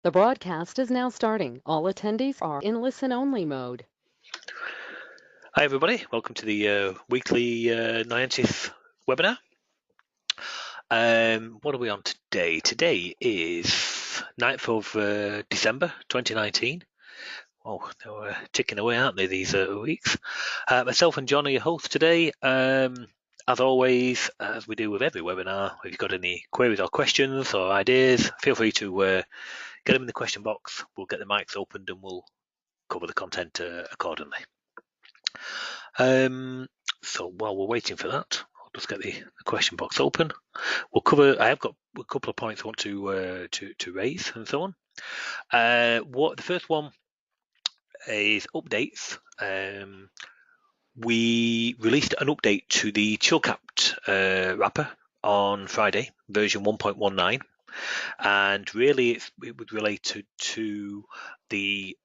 The broadcast is now starting. All attendees are in listen-only mode. Hi everybody, welcome to the weekly Noyantis webinar. What are we on today? Today is 9th of December 2019. Oh, they're ticking away, aren't they, these weeks? Myself and John are your hosts today. As always, as we do with every webinar, if you've got any queries or questions or ideas, feel free to get them in the question box. We'll get the mics opened and we'll cover the content accordingly. So while we're waiting for that, I'll just get the question box open. We'll cover. I have got a couple of points I want to raise and so on. The first one is updates. We released an update to the Chilcat wrapper on Friday, version 1.19, and really it would relate to the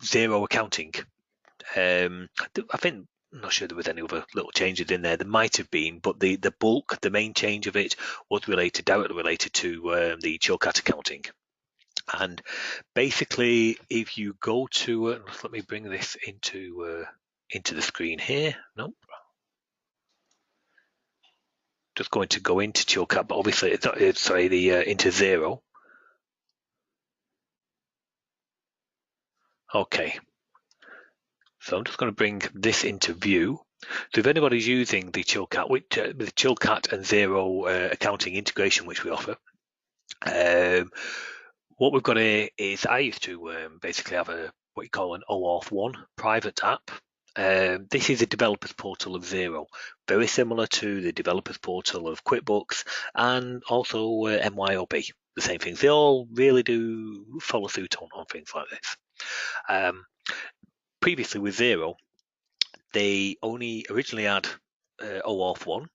zero accounting. I think. I'm not sure there was any other little changes in there. There might have been, but the bulk, the main change of it was directly related to the Chilcat accounting. And basically, if you go to, let me bring this into the screen here. Nope. Just going to go into Chilcat, but obviously it's not. Into zero. Okay. So I'm just going to bring this into view. So if anybody's using the Chilcat, with the Chilcat and Zero accounting integration, which we offer, what we've got here is I used to basically have what you call an OAuth 1 private app. This is a developer's portal of Zero, very similar to the developer's portal of QuickBooks and also MYOB. The same things. They all really do follow suit on things like this. Previously with Zero, they only originally had OAuth 1.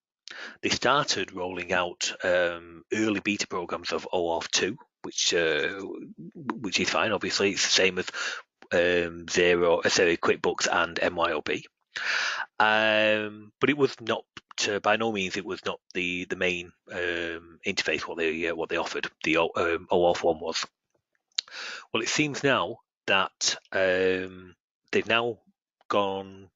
They started rolling out early beta programs of OAuth 2, which is fine. Obviously, it's the same as QuickBooks and MYOB. But it was not, by no means, it was not the main interface what they offered. The OAuth 1 was. Well, it seems now that they've now gone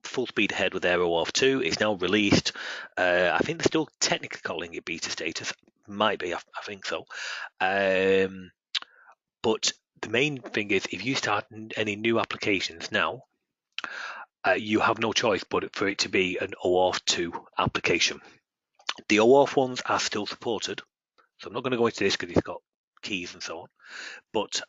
full speed ahead with their OAuth 2. It's now released. I think they're still technically calling it beta status. Might be, I think so. But the main thing is, if you start any new applications now, you have no choice but for it to be an OAuth 2 application. The OAuth ones are still supported, so I'm not going to go into this because it's got keys and so on. But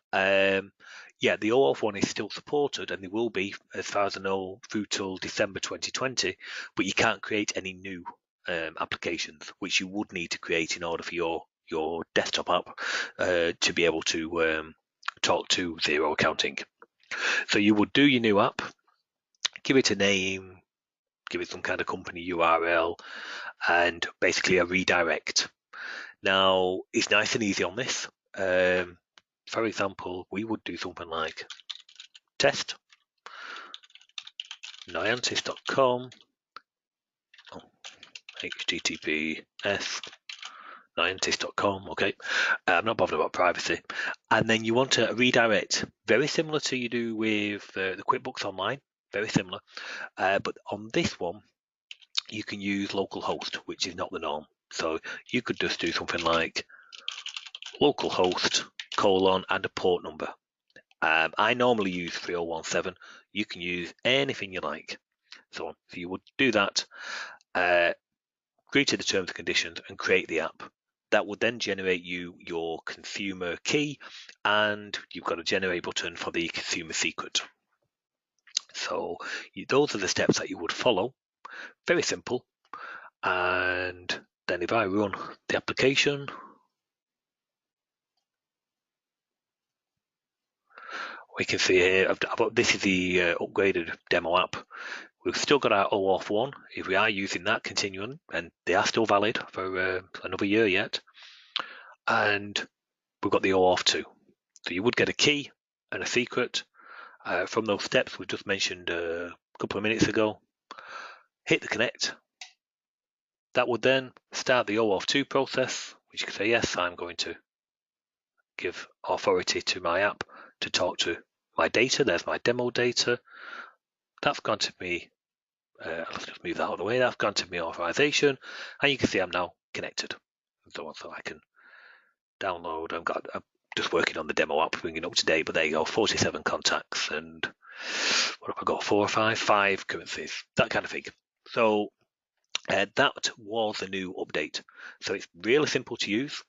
yeah, the OAuth 1 is still supported, and they will be, as far as I know, through till December 2020. But you can't create any new applications, which you would need to create in order for your desktop app to be able to talk to Zero accounting. So you would do your new app, give it a name, give it some kind of company URL, and basically a redirect. Now, it's nice and easy on this. For example, we would do something like test Noyantis.com, https Noyantis.com. Okay, I'm not bothered about privacy. And then you want to redirect, very similar to you do with the QuickBooks Online, very similar. But on this one, you can use localhost, which is not the norm. So you could just do something like localhost : and a port number. I normally use 3017. You can use anything you like. So you would do that, agree to the terms and conditions, and create the app. That would then generate you your consumer key, and you've got a generate button for the consumer secret. So those are the steps that you would follow. Very simple. And then if I run the application, we can see here, this is the upgraded demo app. We've still got our OAuth 1 if we are using that continuing, and they are still valid for another year yet. And we've got the OAuth 2. So you would get a key and a secret from those steps we've just mentioned a couple of minutes ago. Hit the connect. That would then start the OAuth 2 process, which you can say, yes, I'm going to give authority to my app to talk to my data. There's my demo data. That's gone to me. Let's just move that out of the way. That's gone to me authorization, and you can see I'm now connected and so on. So I can download. I'm just working on the demo app, bringing it up to date. But there you go, 47 contacts, and what have I got? 4 or 5 currencies, that kind of thing. So that was a new update. So it's really simple to use.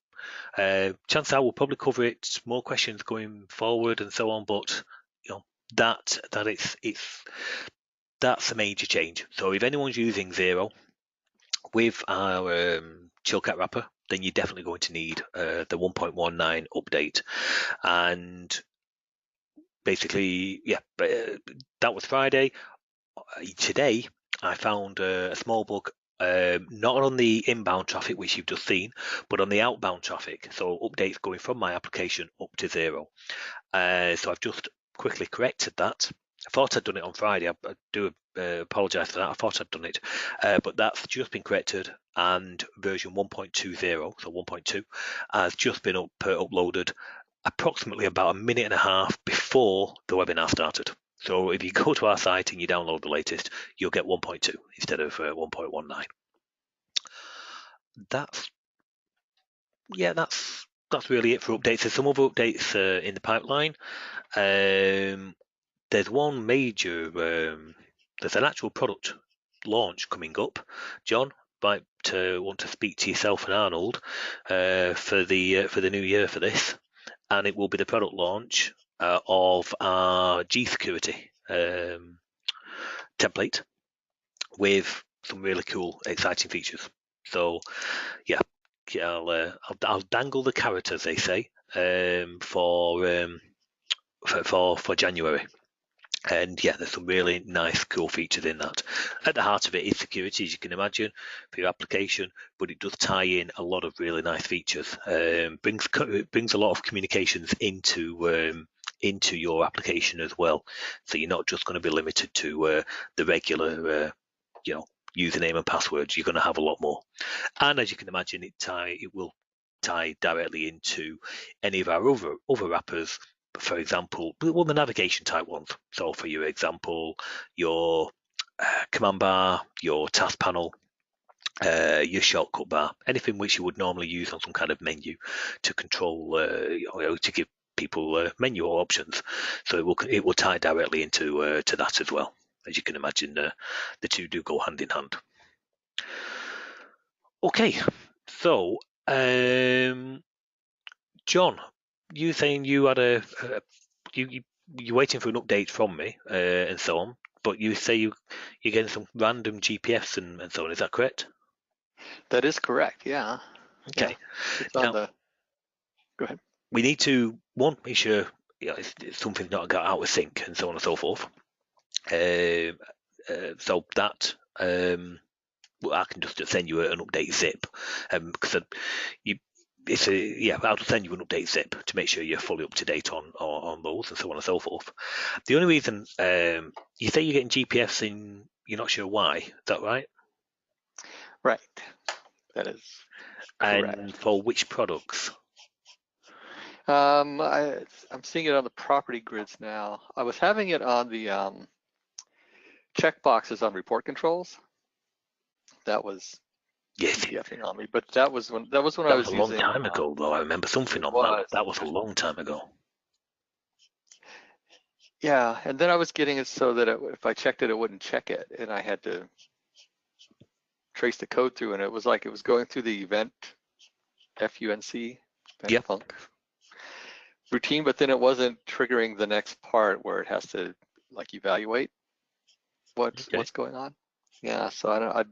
Chances are we'll probably cover it, more questions going forward and so on, but you know that's a major change. So if anyone's using Zero with our Chillcat wrapper, then you're definitely going to need the 1.19 update. And basically, yeah, that was Friday. Today I found a small bug, not on the inbound traffic, which you've just seen, but on the outbound traffic. So updates going from my application up to Zero. So I've just quickly corrected that. I thought I'd done it on Friday. I do apologise for that. I thought I'd done it, but that's just been corrected, and version 1.20, so 1.2, has just been uploaded approximately about a minute and a half before the webinar started. So if you go to our site and you download the latest, you'll get 1.2 instead of 1.19. That's really it for updates. There's some other updates in the pipeline. There's one major, there's an actual product launch coming up. John might want to speak to yourself and Arnold for the new year for this, and it will be the product launch of our G security template with some really cool, exciting features. So yeah, I'll dangle the carrot, as they say, for January. And yeah, there's some really nice, cool features in that. At the heart of it is security, as you can imagine, for your application, but it does tie in a lot of really nice features. Brings a lot of communications into your application as well. So you're not just going to be limited to the regular, username and passwords. You're going to have a lot more. And as you can imagine, it will tie directly into any of our other wrappers. For example, the navigation type ones. So for your example, your command bar, your task panel, your shortcut bar, anything which you would normally use on some kind of menu to control, to give people menu options. So it will tie directly into to that as well. As you can imagine, the two do go hand in hand. Okay, so John, you saying you had you're waiting for an update from me and so on, but you say you're getting some random GPFs and so on. Is that correct? That is correct. Yeah. Okay. Yeah. It's on the. Go ahead. We need to make sure it's something's not got out of sync and so on and so forth. So that I can just send you an update zip because I'll send you an update zip to make sure you're fully up to date on those and so on and so forth. The only reason you say you're getting GPFs in, you're not sure why. Is that right? Right. That is correct. And for which products? I'm seeing it on the property grids now. I was having it on the checkboxes on report controls. That was GPFing on me, but that was when I was using. That was a long time ago, though. I remember something on that. That was a long time ago. Yeah, and then I was getting it so that if I checked it, it wouldn't check it, and I had to trace the code through, and it was like it was going through the event FUNC func routine, but then it wasn't triggering the next part where it has to like evaluate what's going on. Yeah, so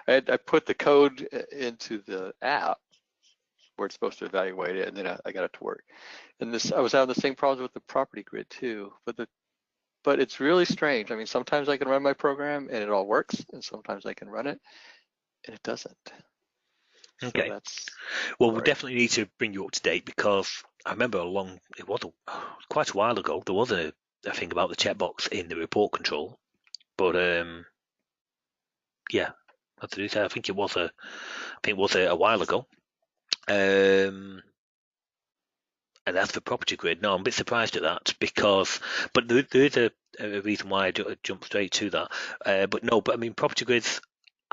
I put the code into the app where it's supposed to evaluate it, and then I got it to work. And I was having the same problems with the property grid too, but it's really strange. I mean, sometimes I can run my program and it all works, and sometimes I can run it and it doesn't. Okay. So well, we definitely need to bring you up to date, because I remember it was quite a while ago, there was a thing about the checkbox in the report control, but yeah, I think it was a while ago. And that's the property grid. No, I'm a bit surprised at that because, but there is a reason why I jump straight to that. But I mean, property grids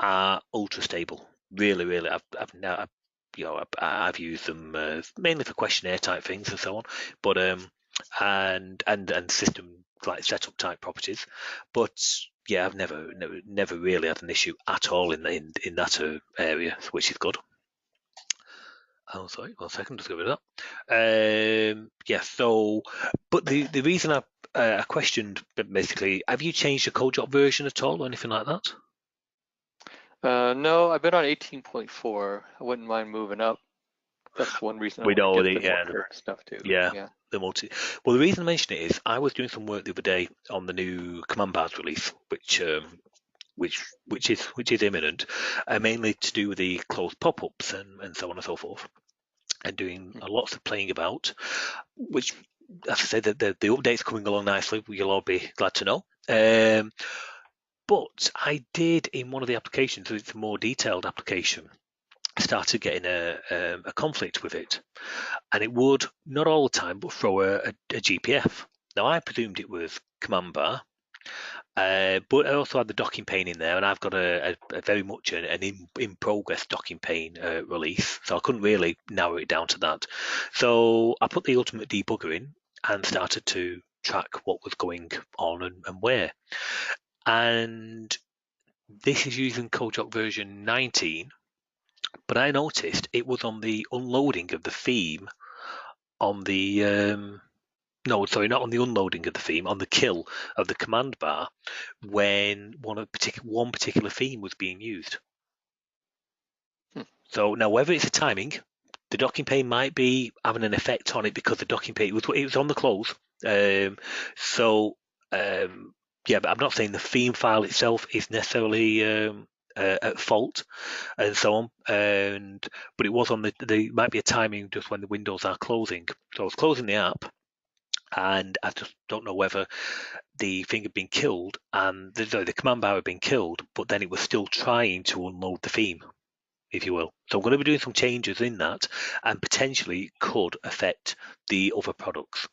are ultra stable. Really, really. I've used them mainly for questionnaire type things and so on, but and system like setup type properties. But yeah, I've never really had an issue at all in that area, which is good. Oh, sorry, 1 second, just go with that. Yeah, so, but the reason I questioned basically, have you changed the CodeJob version at all or anything like that? No, I've been on 18.4. I wouldn't mind moving up. That's one reason I We want to know get the more current stuff too. yeah, Yeah. the multi. Well, the reason I mention it is I was doing some work the other day on the new command bars release, which is imminent, mainly to do with the closed pop-ups and so on and so forth, and doing lots of playing about, which, as I said, the update's coming along nicely. You'll all be glad to know. But I did in one of the applications, so it's a more detailed application, started getting a conflict with it, and it would not all the time, but throw a GPF. Now I presumed it was command bar, but I also had the docking pane in there, and I've got a very much an in progress docking pane release, so I couldn't really narrow it down to that. So I put the ultimate debugger in and started to track what was going on and where. And this is using CodeJob version 19, but I noticed it was on the unloading of the theme on the no, sorry, not on the unloading of the theme, on the kill of the command bar when one particular theme was being used. So now whether it's a timing, the docking pane might be having an effect on it because the docking pane it was on the close. So yeah, but I'm not saying the theme file itself is necessarily at fault and so on. But it was on the might be a timing just when the windows are closing. So I was closing the app, and I just don't know whether the thing had been killed and the command bar had been killed, but then it was still trying to unload the theme, if you will. So I'm going to be doing some changes in that, and potentially could affect the other products.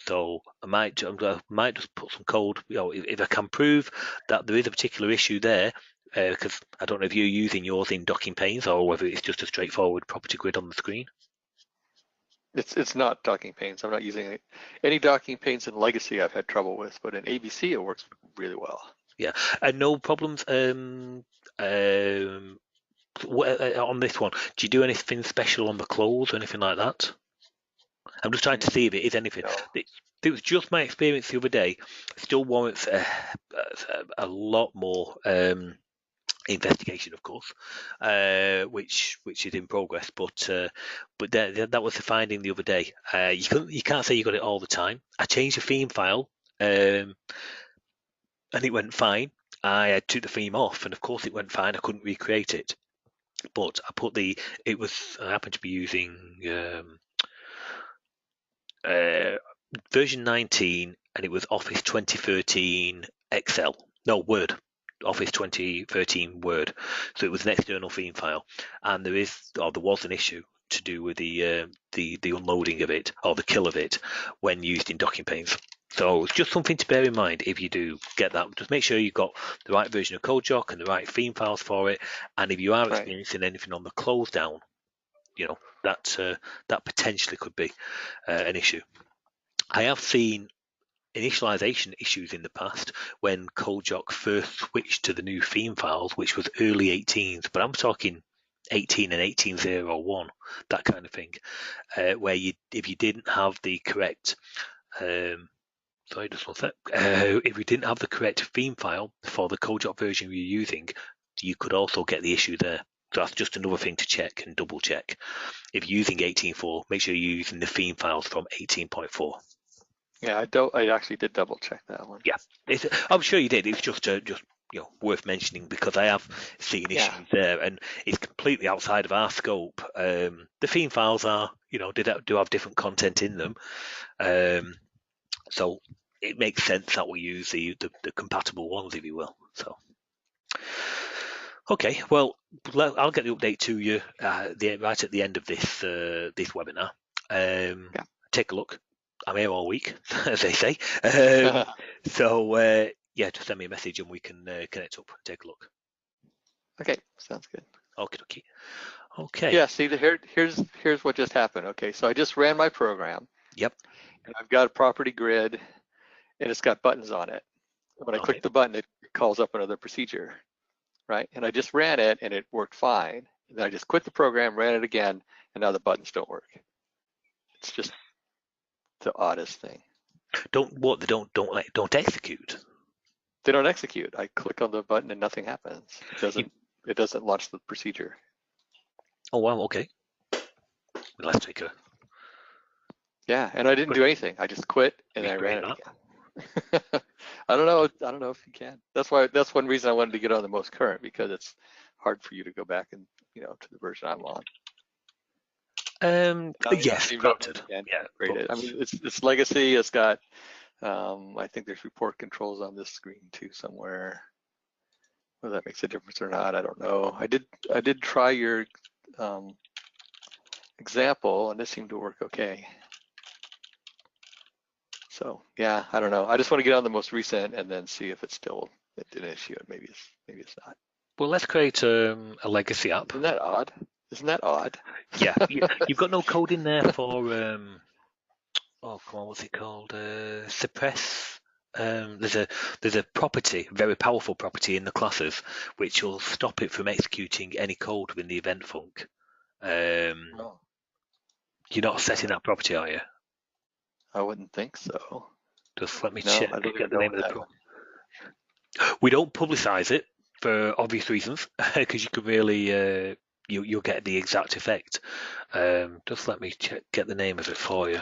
So I might just put some code, if I can prove that there is a particular issue there, because I don't know if you're using yours in docking panes or whether it's just a straightforward property grid on the screen. It's not docking panes. I'm not using it. Any docking panes in Legacy I've had trouble with, but in ABC it works really well. Yeah, and no problems on this one. Do you do anything special on the close or anything like that? I'm just trying to see if it is anything. No. It was just my experience the other day. Still warrants a lot more investigation, of course, which is in progress. But that was the finding the other day. You can't say you got it all the time. I changed the theme file, and it went fine. I took the theme off, and of course it went fine. I couldn't recreate it, but I happened to be using version 19, and it was Office 2013 Excel. No, Word. Office 2013 Word. So it was an external theme file, and there was an issue to do with the unloading of it or the kill of it when used in docking panes. So it's just something to bear in mind if you do get that. Just make sure you've got the right version of CodeJob and the right theme files for it. And if you are experiencing anything on the close down, that potentially could be an issue. I have seen initialization issues in the past when CodeJob first switched to the new theme files, which was early 18s, but I'm talking 18 and 1801, that kind of thing, where if you didn't have the correct sorry, just one sec. If you didn't have the correct theme file for the CodeJob version you're using, you could also get the issue there. So that's just another thing to check and double check. If you're using 18.4, make sure you're using the theme files from 18.4. Yeah, I actually did double check that one. Yeah, I'm sure you did. It's just worth mentioning because I have seen issues there, and it's completely outside of our scope. The theme files are, do have different content in them, so it makes sense that we use the compatible ones, if you will. So. Okay, well, I'll get the update to you right at the end of this webinar. take a look. I'm here all week, as they say. So yeah, just send me a message and we can connect up and take a look. Okay, sounds good. Okay. Okay. Yeah, see, here's what just happened. Okay, so I just ran my program. Yep. And I've got a property grid, and it's got buttons on it. When I Okay. click the button, it calls up another procedure, right? And I just ran it, and it worked fine. And then I just quit the program, ran it again, and now the buttons don't work. It's just the oddest thing. Don't execute. They don't execute. I click on the button and nothing happens. It doesn't launch the procedure. Oh wow, okay. Let's take a Yeah, and I didn't do anything. I just quit and I ran it again. I don't know if you can. That's one reason I wanted to get on the most current, because it's hard for you to go back and to the version I'm on. yes, granted. Yeah, it. I mean, it's legacy. It's got I think there's report controls on this screen too somewhere. Whether that makes a difference or not, I don't know. I did try your example, and this seemed to work okay. So yeah, I don't know. I just want to get on the most recent and then see if it's still an issue, and maybe it's not. Well, let's create a legacy app. Isn't that odd? Yeah, you've got no code in there for oh come on, what's it called? Suppress. There's a property, very powerful property in the classes, which will stop it from executing any code within the event func. Oh. You're not setting that property, are you? I wouldn't think so. Just let me check. Get the name of the property. We don't publicize it for obvious reasons, because you could really you'll get the exact effect. Just let me check. Get the name of it for you.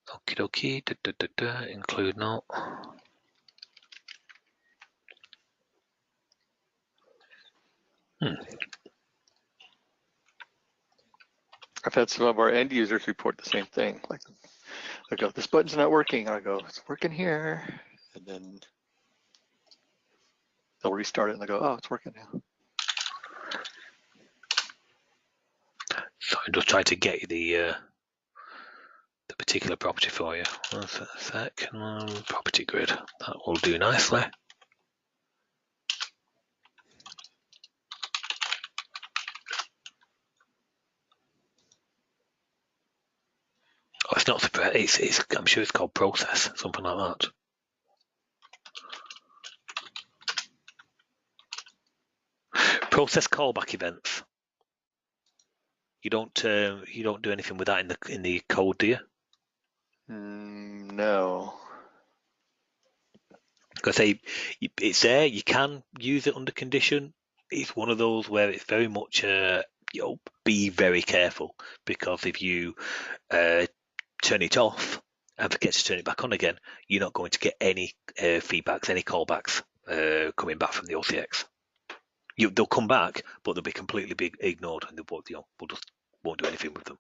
Okie dokie. Include not. I've had some of our end users report the same thing. Like, I go, this button's not working. I go, it's working here. And then they'll restart it and they go, oh, it's working now. So I'm just trying to get you the particular property for you. One sec. Property grid. That will do nicely. Oh, it's not suppress. It's. I'm sure it's called process, something like that. Process callback events. You don't do anything with that in the code, do you? No. Because it's there. You can use it under condition. It's one of those where it's very much be very careful, because if you turn it off and forget to turn it back on again, you're not going to get any feedbacks, any callbacks coming back from the OCX. They'll come back, but they'll be completely ignored, and we'll just won't do anything with them.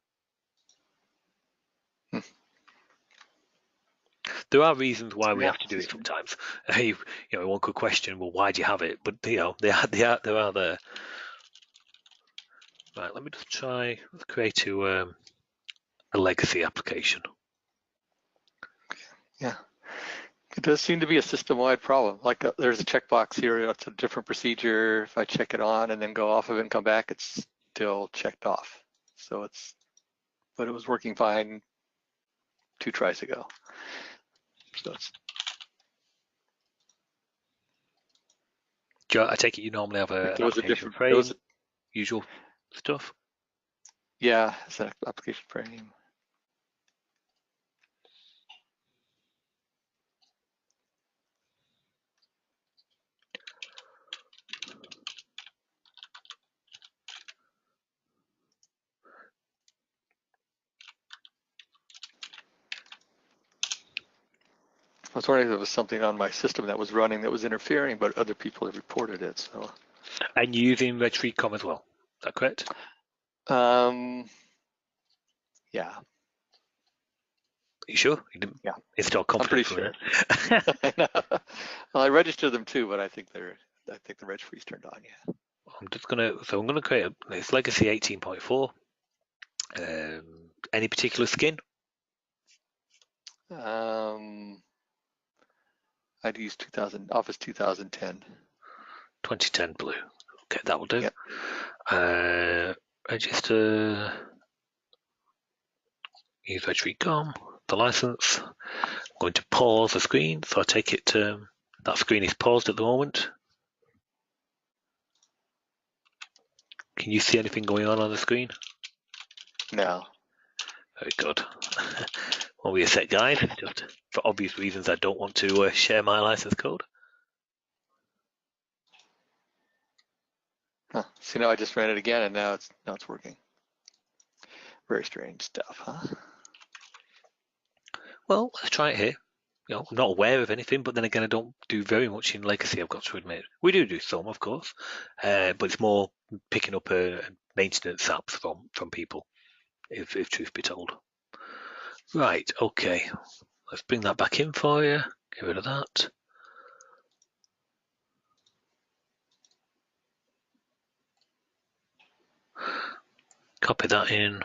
There are reasons why we have to do it sometimes. One could question, well, why do you have it? But they are there. Right, let me just try. Let's create a legacy application. Yeah, it does seem to be a system-wide problem. Like there's a checkbox here. It's a different procedure. If I check it on and then go off of it and come back, it's still checked off. So but it was working fine 2 tries ago. So I take it you normally have an application frame, usual stuff? Yeah, it's an application frame. I was wondering if there was something on my system that was running that was interfering, but other people have reported it. So. And you're using Retreat.com as well. Is that correct? Yeah. You sure? You didn't Yeah. install I'm pretty confidence? sure. I know. Well, I registered them too, but I think the registry's turned on. Yeah. I'm gonna create it's legacy 18.4. Any particular skin? I'd use Office 2010. 2010 blue. Okay, that will do. Yep. Register. Use registry COM. The license. I'm going to pause the screen. So I take it that screen is paused at the moment. Can you see anything going on the screen? No. Very good. Will be a set guide. Just for obvious reasons, I don't want to share my license code. Huh. See, now I just ran it again, and now it's working. Very strange stuff, huh? Well, let's try it here. I'm not aware of anything, but then again, I don't do very much in legacy, I've got to admit. We do some, of course, but it's more picking up maintenance apps from people, if truth be told. Right, okay. Let's bring that back in for you. Get rid of that. Copy that in.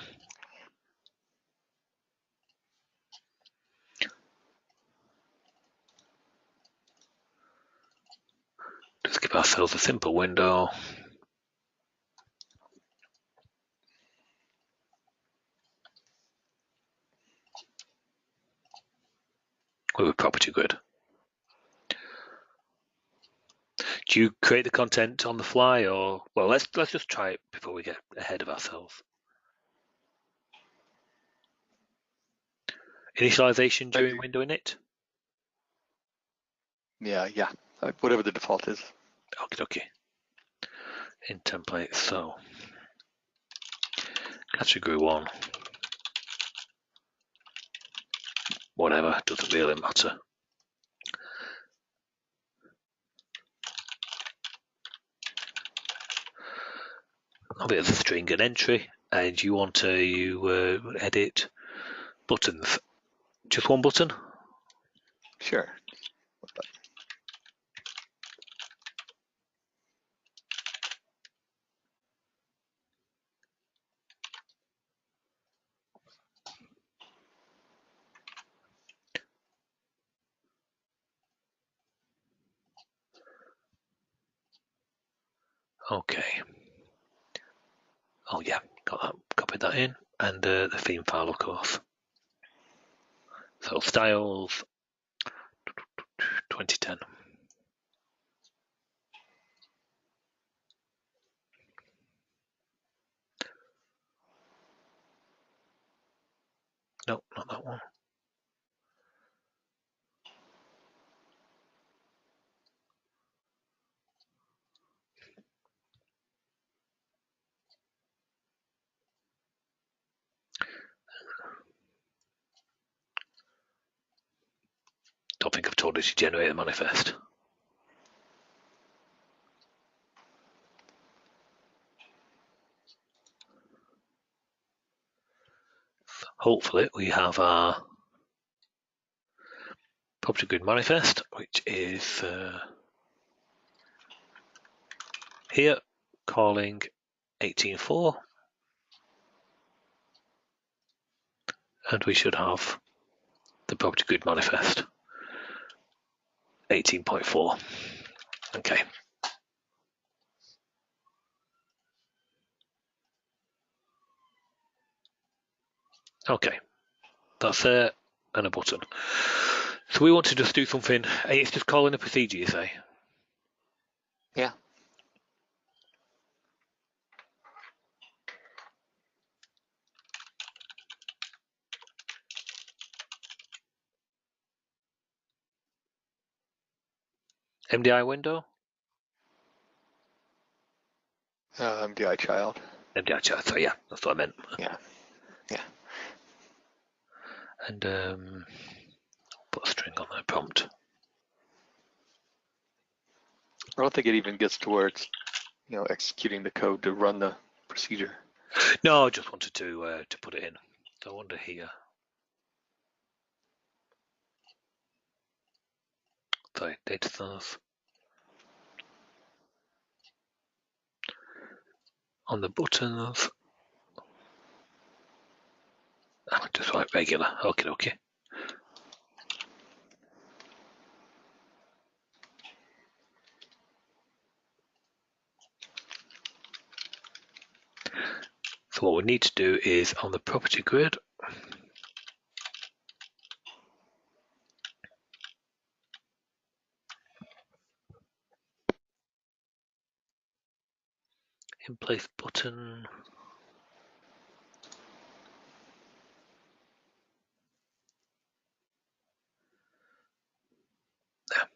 Just give ourselves a simple window. With a property grid. Do you create the content on the fly, or well, let's just try it before we get ahead of ourselves. Initialization during window init? Yeah. Whatever the default is. Okay. In template, so category 1. Whatever, doesn't really matter. I'll be as a string and entry, and you want to edit buttons. Just one button? Sure. Okay. Oh yeah, got that. Copied that in, and the theme file, of course. So styles 2010. No, not that one. Don't think I've told it to generate a manifest. Hopefully we have our property grid manifest, which is here, calling 18.4, and we should have the property grid manifest 18.4. Okay. Okay, that's it, and a button. So we want to just do something. It's just calling a procedure, you say? Yeah. MDI window? MDI child. MDI child, so yeah, that's what I meant. Yeah. And put a string on that prompt. I don't think it even gets to where it's, executing the code to run the procedure. No, I just wanted to put it in. So I wonder here. sorry, data source. On the buttons, just like regular. Okay. So what we need to do is on the property grid, in place button. There.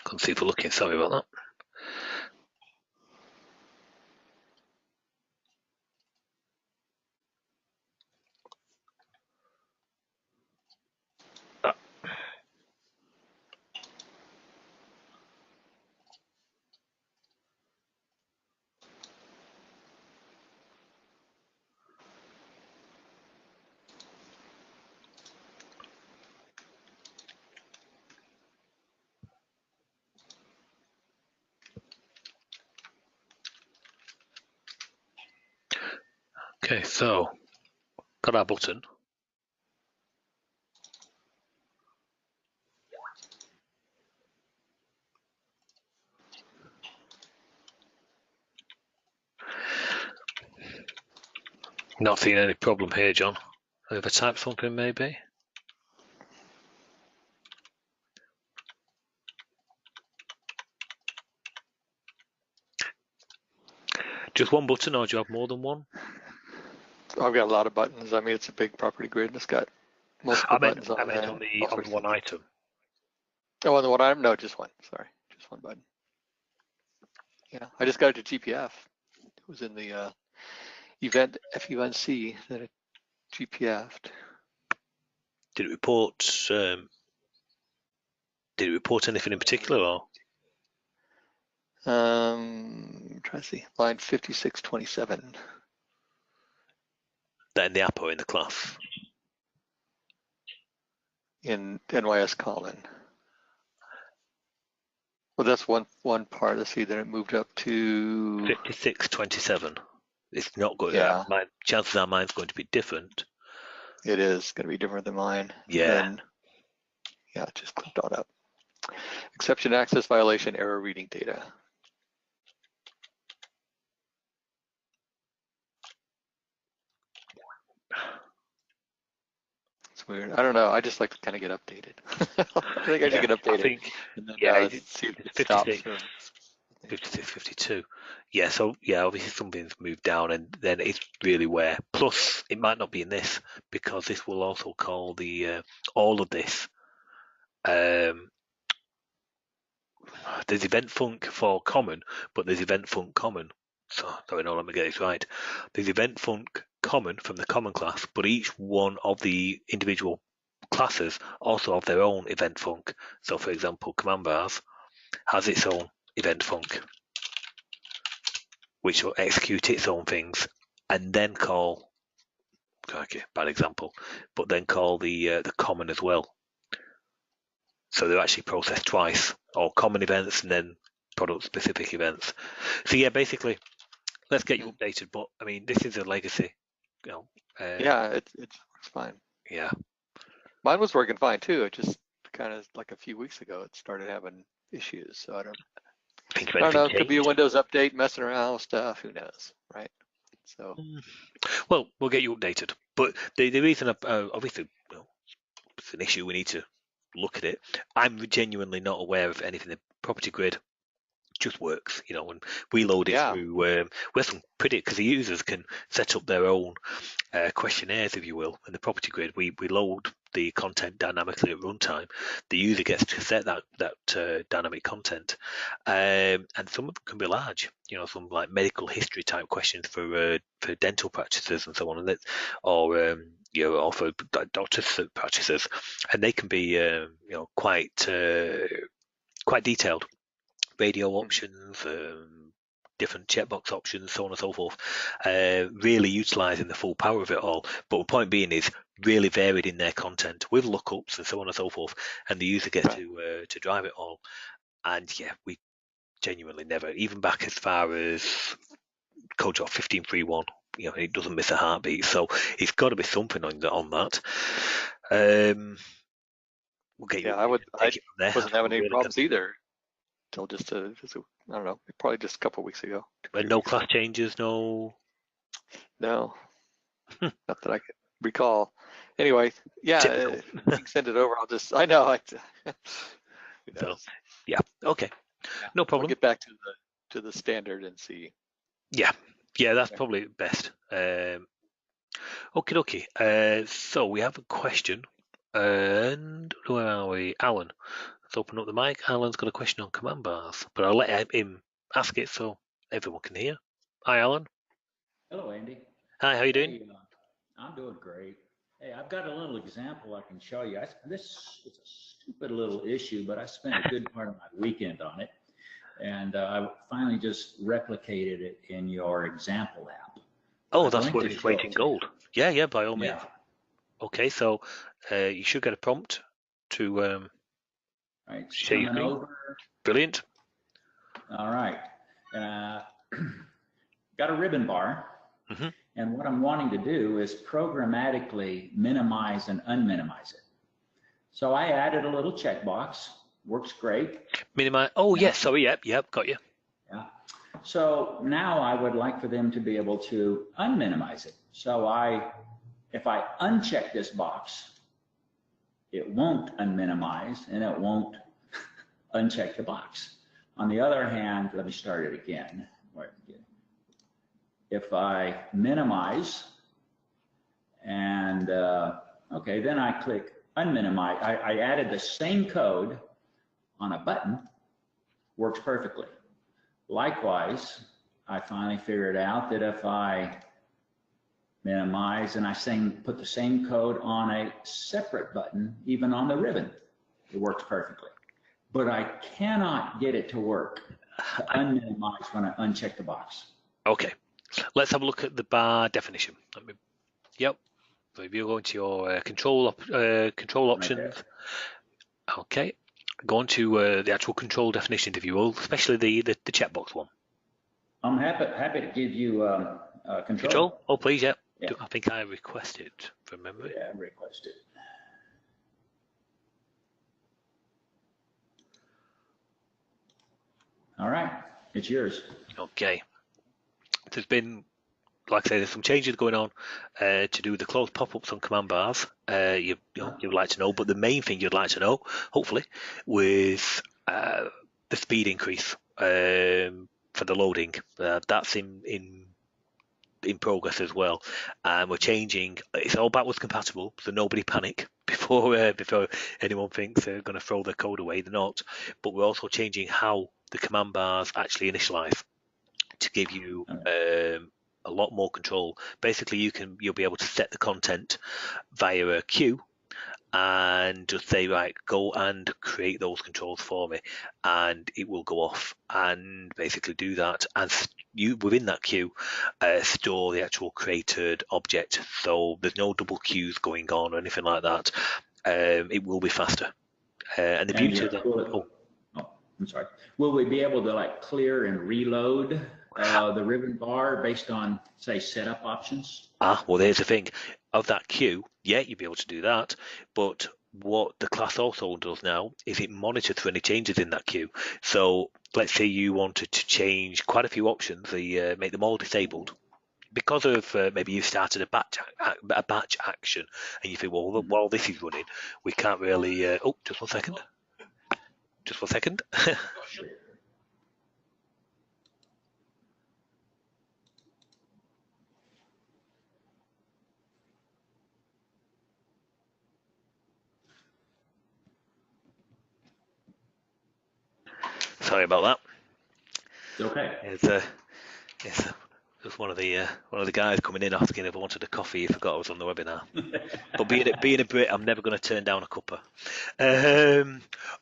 Can't see if we're looking, sorry about that. Okay, so got our button. Not seeing any problem here, John. Have I typed something maybe? Just one button, or do you have more than one? I've got a lot of buttons. I mean, it's a big property grid. It's got multiple buttons on it. On the one item. Oh, on the one item? No, just one. Sorry, just one button. Yeah, I just got it to GPF. It was in the event FUNC that it GPF'd. Did it report? Did it report anything in particular, or? I'm trying to see. Line 5627. That in the app or in the class? In NYS Common. Well, that's one part. Let's see. Then it moved up to 5627. It's not good. Yeah. Chances are mine's going to be different. It is going to be different than mine. Yeah. And yeah, it just clicked on up. Exception access violation error reading data. It's weird. I don't know. I just like to kind of get updated. I think I should get updated. I think, and then, see if it 56, stops. 56, 52. Yeah, so yeah, obviously something's moved down, and then it's really where. Plus, it might not be in this because this will also call the all of this. There's event func for common, but there's event func common. So sorry, no, let me get this right. There's event func common from the common class, but each one of the individual classes also have their own event func. So for example, command bars has its own event func, which will execute its own things and then call, okay, bad example, but then call the common as well. So they're actually processed twice, or common events and then product specific events. So yeah, basically, let's get you updated. But I mean, this is a legacy. You know, Yeah, it works fine. Yeah. Mine was working fine too. It just kind of like a few weeks ago, it started having issues. So I don't know. It could be a Windows update messing around with stuff. Who knows, right? So. Well, we'll get you updated. But the reason, obviously, it's an issue. We need to look at it. I'm genuinely not aware of anything. The property grid just works, when we load it through. We have some because the users can set up their own questionnaires, if you will, in the property grid. We load the content dynamically at runtime. The user gets to set that dynamic content, and some of them can be large. Some like medical history type questions for dental practices and so on, and or for doctors' practices, and they can be quite detailed. Radio options, different checkbox options, so on and so forth, really utilising the full power of it all. But the point being is really varied in their content with lookups and so on and so forth, and the user gets to drive it all. And yeah, we genuinely never, even back as far as CodeDrop 15.3.1, it doesn't miss a heartbeat. So it's got to be something on that. We'll get you. I wasn't having any really problems either until just I don't know, probably just a couple of weeks ago. No class changes, no. No, not that I can recall. Anyway, yeah, you can send it over. I know. So, yeah, okay, no problem. We'll get back to the standard and see. Yeah, that's probably best. Okay. So we have a question, and where are we? Alan, let's open up the mic. Alan's got a question on command bars, but I'll let him ask it so everyone can hear. Hi, Alan. Hello, Andy. Hi, how you doing? Hey, I'm doing great. Hey, I've got a little example I can show you. This is a stupid little issue, but I spent a good part of my weekend on it. And I finally just replicated it in your example app. Oh, that's what it's weight in gold. Yeah, by all means. Yeah. Okay, so you should get a prompt to right, share your screen. Over. Brilliant. All right. Got a ribbon bar. Mm-hmm. And what I'm wanting to do is programmatically minimize and unminimize it. So I added a little checkbox. Works great. Minimize. Oh, yes. Sorry. Yep. Got you. Yeah. So now I would like for them to be able to unminimize it. So if I uncheck this box, it won't unminimize and it won't uncheck the box. On the other hand, let me start it again. If I minimize and, okay, then I click unminimize. I added the same code on a button, works perfectly. Likewise, I finally figured out that if I minimize and I put the same code on a separate button, even on the ribbon, it works perfectly. But I cannot get it to work to unminimize when I uncheck the box. Okay, let's have a look at the bar definition. Yep. So if you go into your control options, right, okay. Go on to the actual control definitions, if you will, especially the checkbox one. I'm happy to give you control. Control? Oh, please, yeah. I think I requested from memory. Yeah, requested. All right, it's yours. Okay. There's been, like I say, there's some changes going on to do with the closed pop-ups on command bars. You'd like to know, but the main thing you'd like to know, hopefully, was the speed increase for the loading. That's in progress as well, and we're changing. It's all backwards compatible, so nobody panic before anyone thinks they're going to throw their code away. They're not. But we're also changing how the command bars actually initialize to give you a lot more control. Basically, you'll be able to set the content via a queue and just say, right, go and create those controls for me, and it will go off and basically do that, and you within that queue store the actual created object, so there's no double queues going on or anything like that. It will be faster, and the beauty of that. I'm sorry. Will we be able to clear and reload the ribbon bar based on, say, setup options? Well, there's the thing. Of that queue, yeah, you'll be able to do that. But what the class also does now is it monitors for any changes in that queue. So let's say you wanted to change quite a few options, make them all disabled. Because of maybe you started a batch action, and you think, well, while this is running, we can't really. Just one second. Just one second. Sure. Sorry about that. It's okay. It's just one of the guys coming in asking if I wanted a coffee. He forgot I was on the webinar. But being a Brit, I'm never going to turn down a cuppa.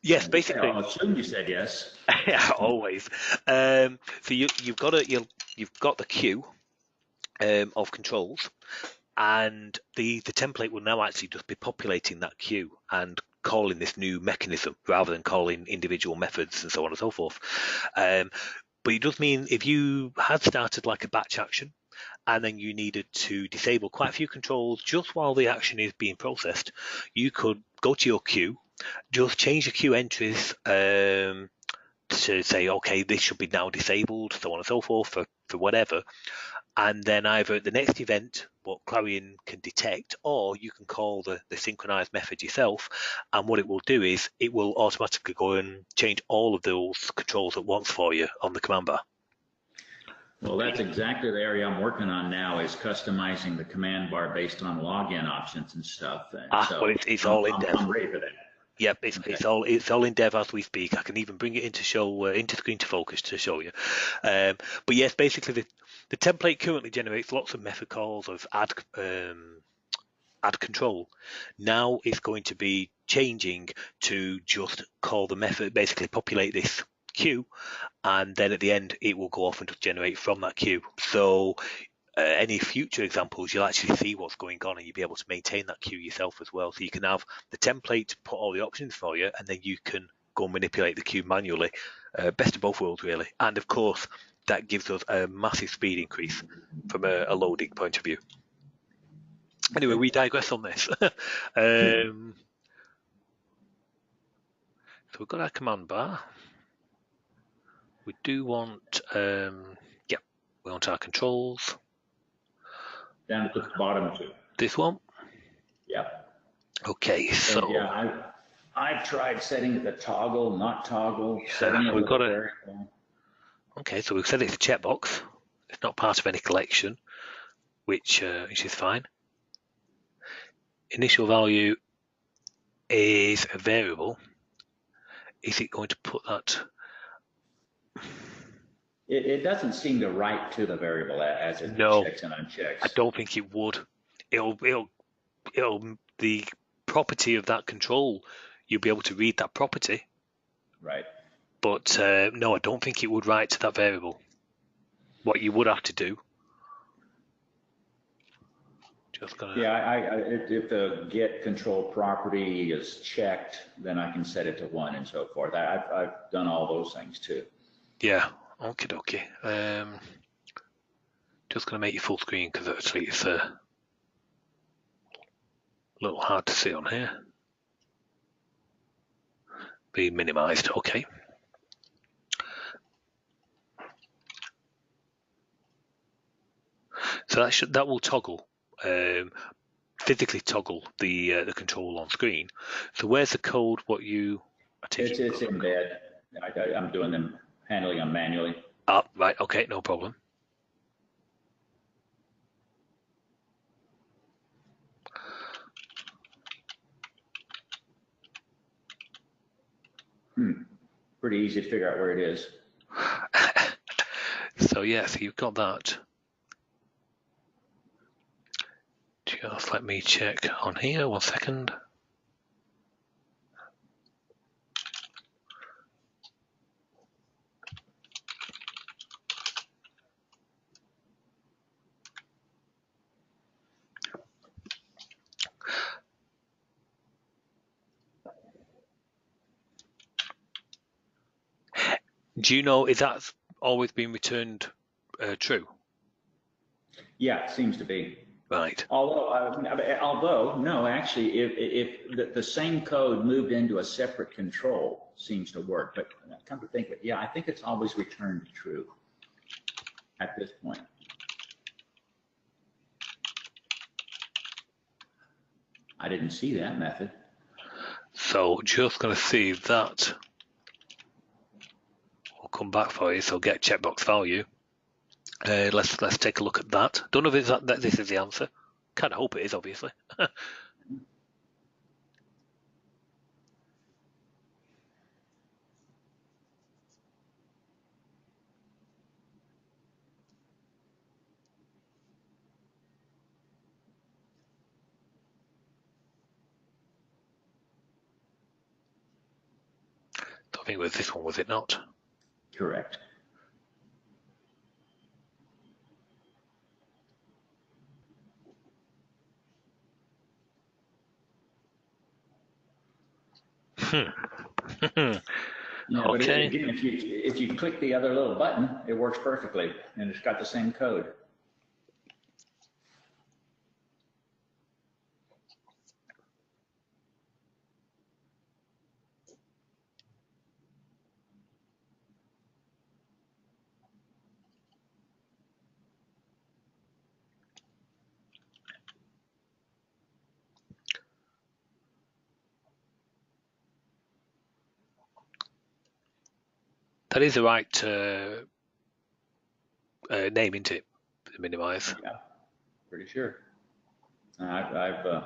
Yes, basically. I'll assume you said yes. Yeah, always. So you've got the queue of controls, and the template will now actually just be populating that queue and calling this new mechanism rather than calling individual methods and so on and so forth. But it does mean if you had started like a batch action and then you needed to disable quite a few controls just while the action is being processed, you could go to your queue, just change the queue entries to say, okay, this should be now disabled, so on and so forth, for whatever. And then either at the next event, what Clarion can detect, or you can call the synchronized method yourself. And what it will do is it will automatically go and change all of those controls at once for you on the command bar. Well, that's exactly the area I'm working on now, is customizing the command bar based on login options and stuff. And well, it's all in dev. I'm ready for that. Yep, it's all in dev as we speak. I can even bring it into screen to focus to show you. But yes, basically the template currently generates lots of method calls of add control. Now it's going to be changing to just call the method, basically populate this queue, and then at the end it will go off and just generate from that queue. So any future examples, you'll actually see what's going on, and you'll be able to maintain that queue yourself as well. So you can have the template to put all the options for you, and then you can go manipulate the queue manually. Best of both worlds, really. And of course, that gives us a massive speed increase from a loading point of view. Anyway, we digress on this. So we've got our command bar. We do want, we want our controls. Down at the bottom too. This one? Yep. Okay, so and yeah, I've tried setting it to toggle, not toggle, setting it we've got it. Okay, so we've set it to checkbox. It's not part of any collection, which is fine. Initial value is a variable. Is it going to put that? It doesn't seem to write to the variable as it checks and unchecks. I don't think it would. It'll the property of that control, you'll be able to read that property. Right. But no, I don't think it would write to that variable. What you would have to do. If the get control property is checked, then I can set it to 1 and so forth. I've done all those things too. Yeah. Okay. Just going to make you full screen because actually it's a little hard to see on here. Be minimized. Okay. So that will toggle, physically toggle the control on screen. So where's the code? What you? It's in bed. I'm doing them, handling them manually. Ah, right. Okay, no problem. Pretty easy to figure out where it is. So yes, you've got that. Just let me check on here. 1 second. Do you know, is that always been returned true? Yeah, it seems to be. Right. Although no, actually, if the same code moved into a separate control, seems to work. But come to think of it, yeah, I think it's always returned true at this point. I didn't see that method. So just going to see if that will come back for you. So get checkbox value. Let's take a look at that. Don't know if it's that this is the answer. Kind of hope it is, obviously. I think it was this one, was it not? Correct. Yeah, but Okay. again, if you click the other little button, it works perfectly, and it's got the same code. That is the right name, isn't it? Minimize. Yeah, pretty sure. I've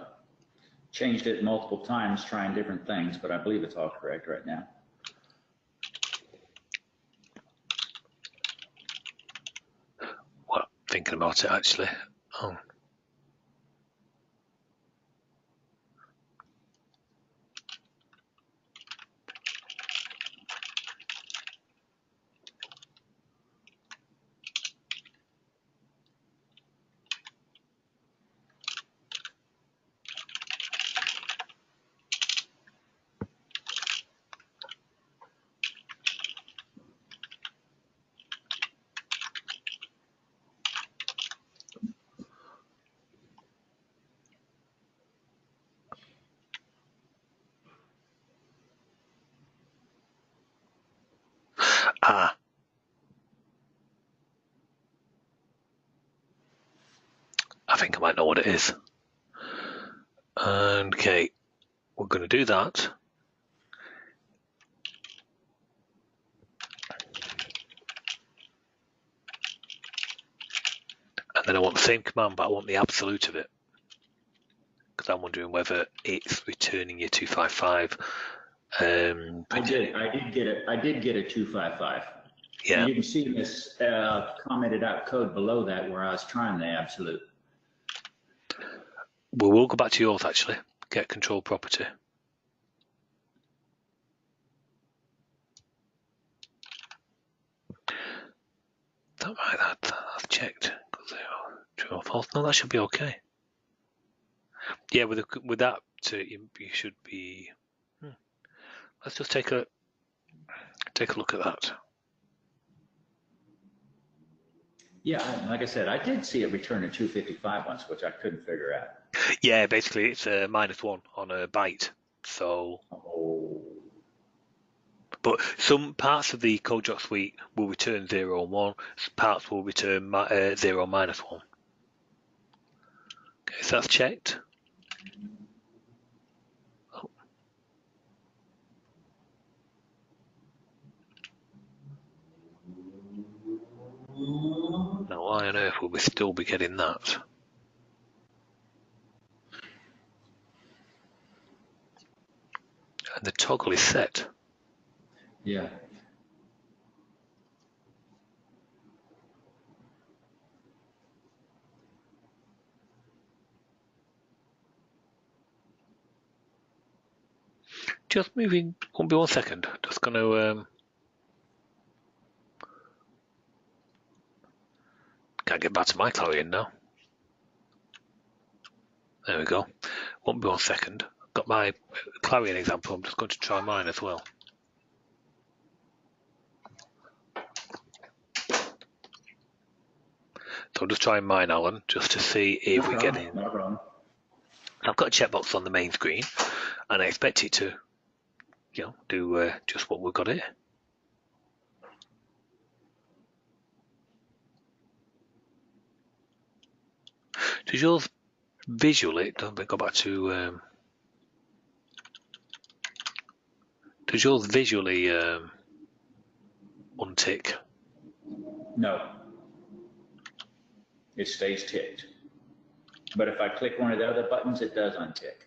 changed it multiple times, trying different things, but I believe it's all correct right now. Well, thinking about it actually. Oh. Ah. I think I might know what it is. Okay, we're going to do that. And then I want the same command, but I want the absolute of it. Because I'm wondering whether it's returning your 255. I did get it. I did get a 255. Yeah. And you can see this commented out code below that where I was trying the absolute. Well, we'll go back to yours actually. Get control property. That might that's checked. True or false? No, that should be okay. Yeah, with that, you should be. Let's just take a look at that. Yeah, like I said, I did see it return a 255 once, which I couldn't figure out. Yeah, basically it's a -1 on a byte. So. Oh. But some parts of the CodeJock suite will return 0 and 1. Parts will return 0 -1. Okay, so that's checked. Oh. Now, why on earth will we still be getting that? And the toggle is set. Yeah. Just moving. Won't be 1 second. Just going to. Can't get back to my Clarion now. There we go. Won't be 1 second. Got my Clarion example. I'm just going to try mine as well. So I'm just trying mine, Alan, just to see if we get in. No problem. I've got a checkbox on the main screen, and I expect it to, do just what we've got here. Does yours visually? Don't go back to. Does yours visually untick? No. It stays ticked. But if I click one of the other buttons, it does untick.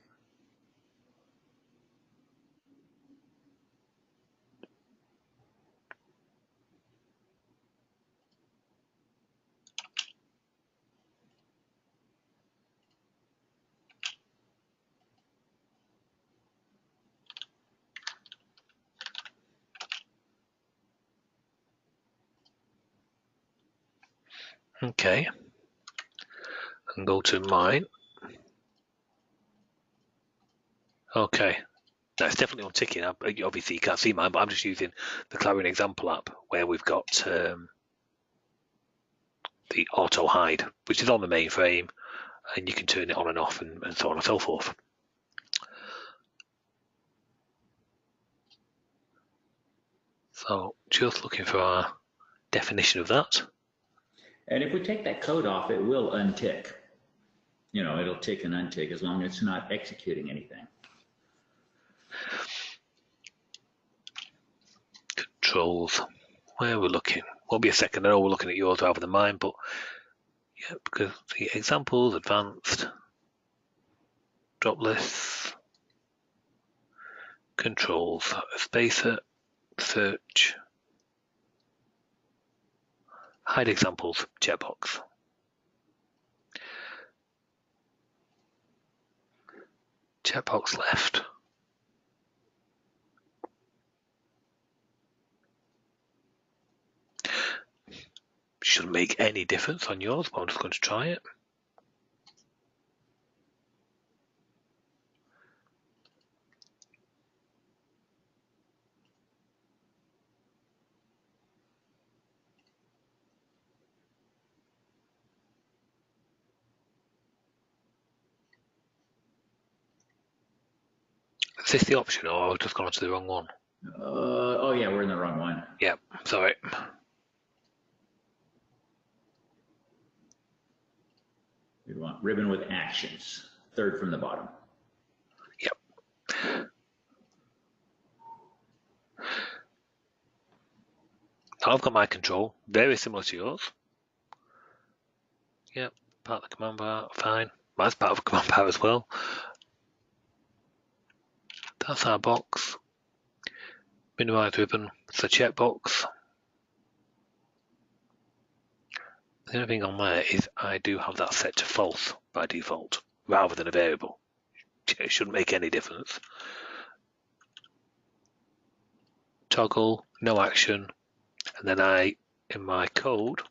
Okay. And go to mine. Okay. Now it's definitely unticking. Obviously you can't see mine, but I'm just using the Clarion example app where we've got the auto hide, which is on the mainframe, and you can turn it on and off and so on and so forth. So just looking for our definition of that. And if we take that code off, it will untick. You know, it'll tick and untick as long as it's not executing anything. Controls. Where we're looking. Won't be a second. I know we're looking at yours rather than mine, but yeah, because the examples, advanced, drop lists, controls, spacer, search, hide examples, checkbox. Checkbox left. Shouldn't make any difference on yours, but I'm just going to try it. Is this the option, or I've just gone to the wrong one? Oh yeah, we're in the wrong one. Yeah, sorry. We want ribbon with actions, third from the bottom. Yep. I've got my control, very similar to yours. Yep, part of the command bar, fine. Mine's part of the command bar as well. That's our box. Minimize ribbon, it's a checkbox. The only thing on there is I do have that set to false by default, rather than a variable. It shouldn't make any difference. Toggle, no action, and then in my code,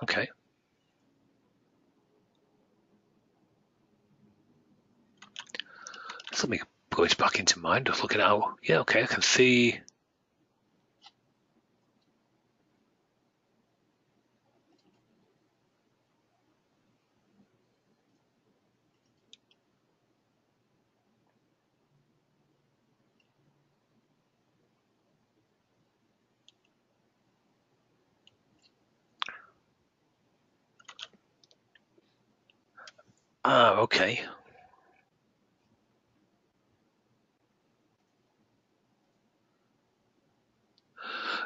okay. Something goes back into mine, just looking out. Yeah, okay, I can see. Okay.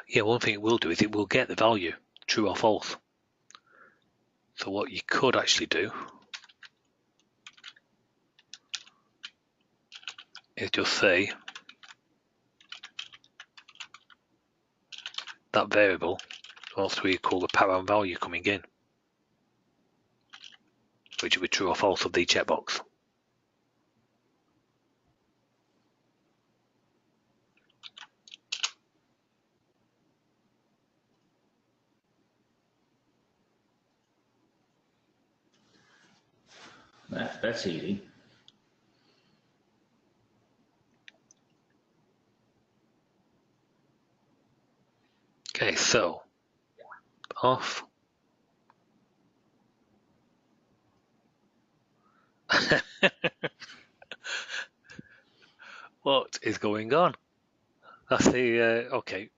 Yeah, one thing it will do is it will get the value, true or false. So what you could actually do is just say that variable wants to equal the param value coming in, which will be true or false of the checkbox. That's easy. Okay, so off. What is going on? That's the okay.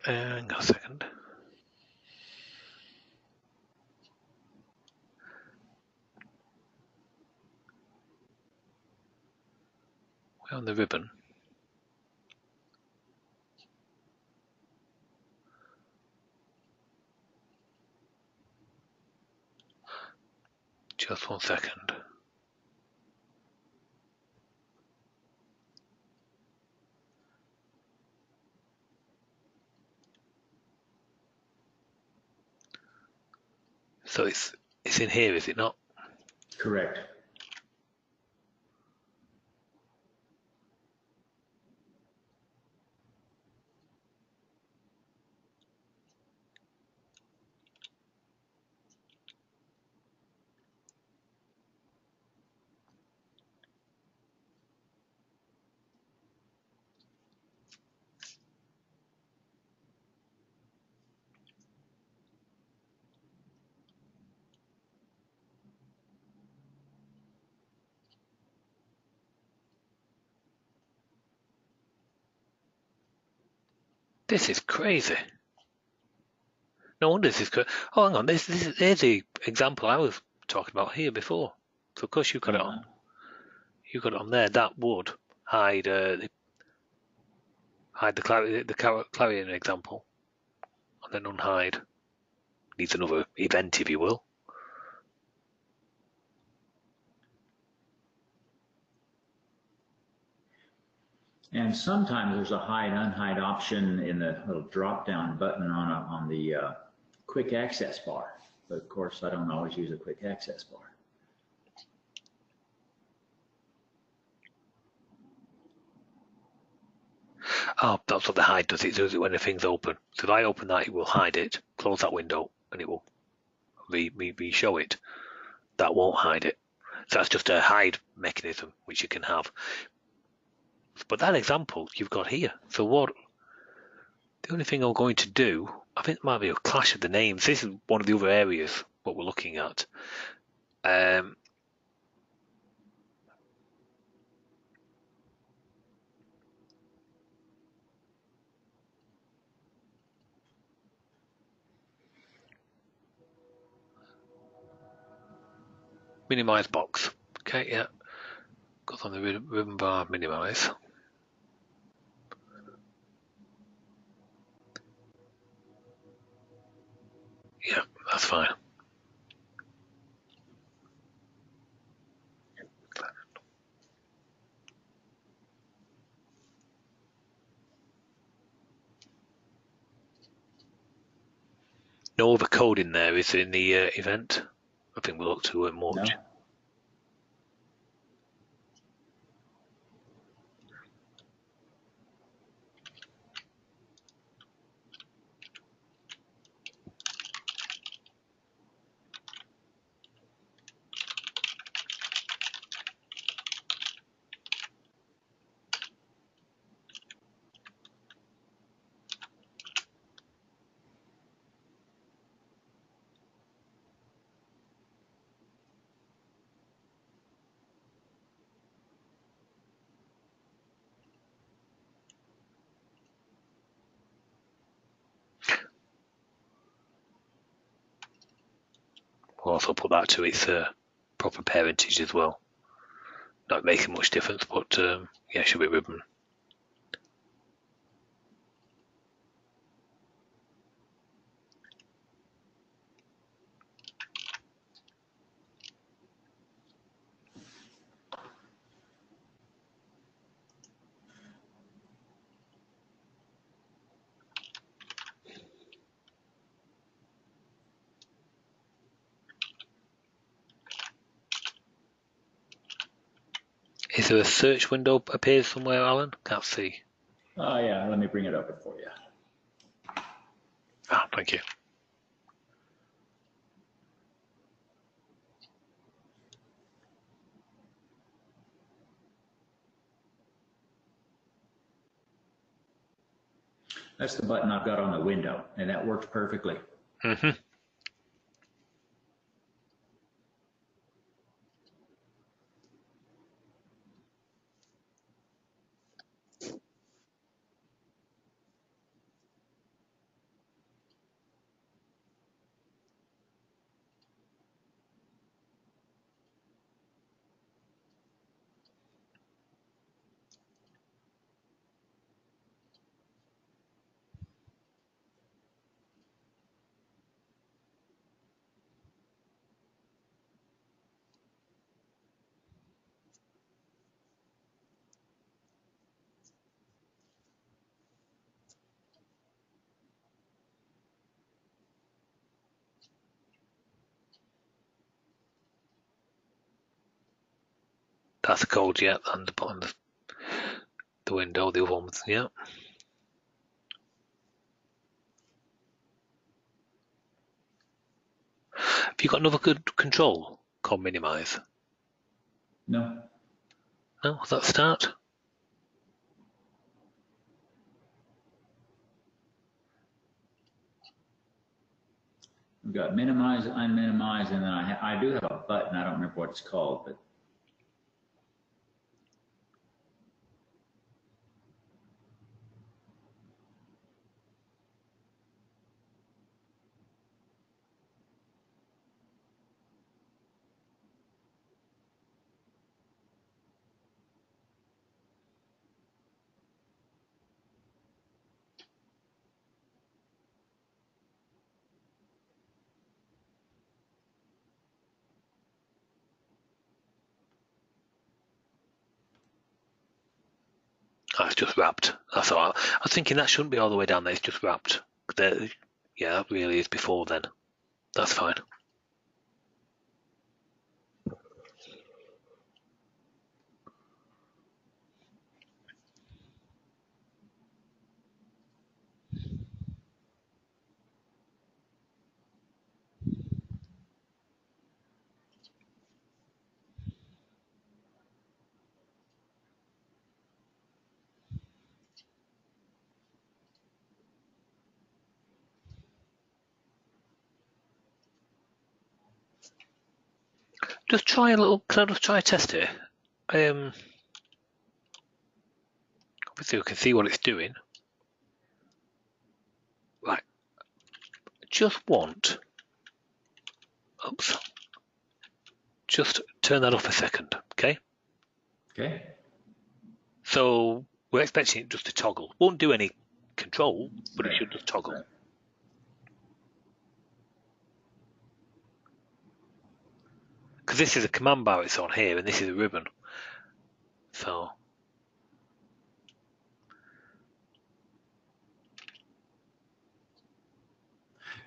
Hang on a second. on the ribbon. Just 1 second. So it's in here, is it not? Correct. This is crazy. No wonder this is crazy. Oh, hang on. There's the example I was talking about here before. So of course you got it on. You got it on there. That would hide the Clarion example, and then unhide. Needs another event, if you will. And sometimes there's a hide unhide option in the little drop down button on the quick access bar. But of course, I don't always use a quick access bar. Oh, that's what the hide does. It does it when the thing's open. So if I open that, it will hide it, close that window, and it will re-show it. That won't hide it. So that's just a hide mechanism which you can have. But that example you've got here. So what? The only thing I'm going to do, I think it might be a clash of the names. This is one of the other areas what we're looking at. Minimize box. Okay, yeah. Goes on the ribbon bar, minimize. Yeah, that's fine. No other code in there is in the event. I think we'll look to it much. No. We'll also put that to its proper parentage as well. Not making much difference, but yeah, should be ribbon. Is there a search window appears somewhere, Alan? Can't see. Oh yeah, let me bring it open for you. Ah, thank you. That's the button I've got on the window, and that works perfectly. Mm-hmm. That's the code, yeah, and the bottom of the window, the other one, yeah. Have you got another good control called minimize? No. No, that's start. We've got minimize, unminimize, and then I do have a button. I don't remember what it's called, but Oh, it's just wrapped. That's all right. I was thinking that shouldn't be all the way down there. It's just wrapped. Yeah, that really is before then. That's fine. Just try a little. Can I just try a test here? Obviously we can see what it's doing. Right. Just want. Oops. Just turn that off a second, okay? okay. So we're expecting it just to toggle. Won't do any control, but it should just toggle. Right. Because this is a command bar it's on here, and this is a ribbon. So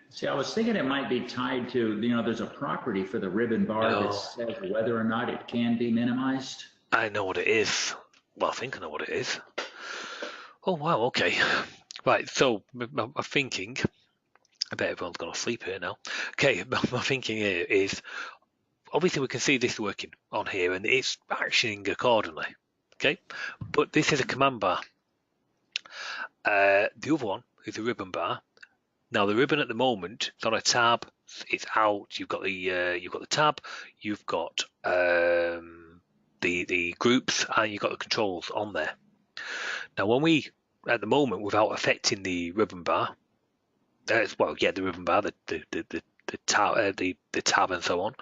See, I was thinking it might be tied to, there's a property for the ribbon bar No. that says whether or not it can be minimized. I know what it is. Well, I think I know what it is. Oh wow, okay. Right, so my thinking, I bet everyone's gone to sleep here now. Okay, my thinking here is, obviously we can see this working on here and it's actioning accordingly. Okay, but this is a command bar. The other one is a ribbon bar. Now the ribbon at the moment it's on a tab. It's out. You've got the tab. You've got the groups and you've got the controls on there. Now when we at the moment without affecting the ribbon bar, the ribbon bar, the tab and so on,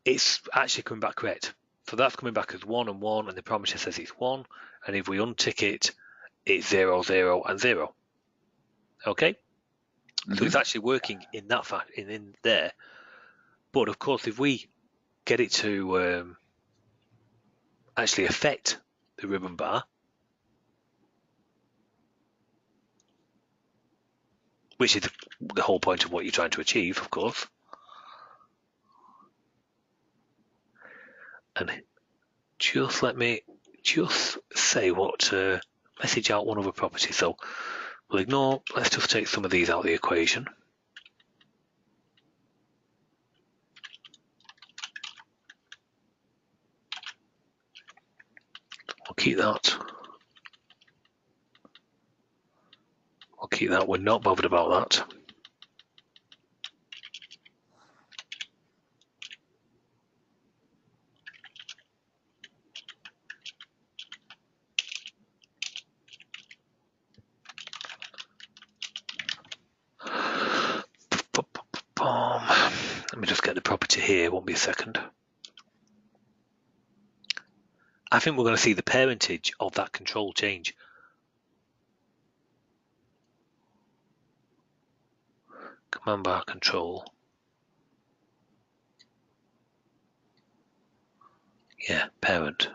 it's actually coming back correct. So that's coming back as 1 and 1, and the parameter says it's 1, and if we untick it, it's 0, 0, and 0. Okay? So it's actually working in that in there. But of course, if we get it to actually affect the ribbon bar, which is the whole point of what you're trying to achieve, of course. And just let me just say what message out one other property. So we'll ignore. Let's just take some of these out of the equation. We'll keep that. We'll keep that. We're not bothered about that. Let me just get the property here. Won't be a second. I think we're going to see the parentage of that control change. Command bar control. Yeah, parent.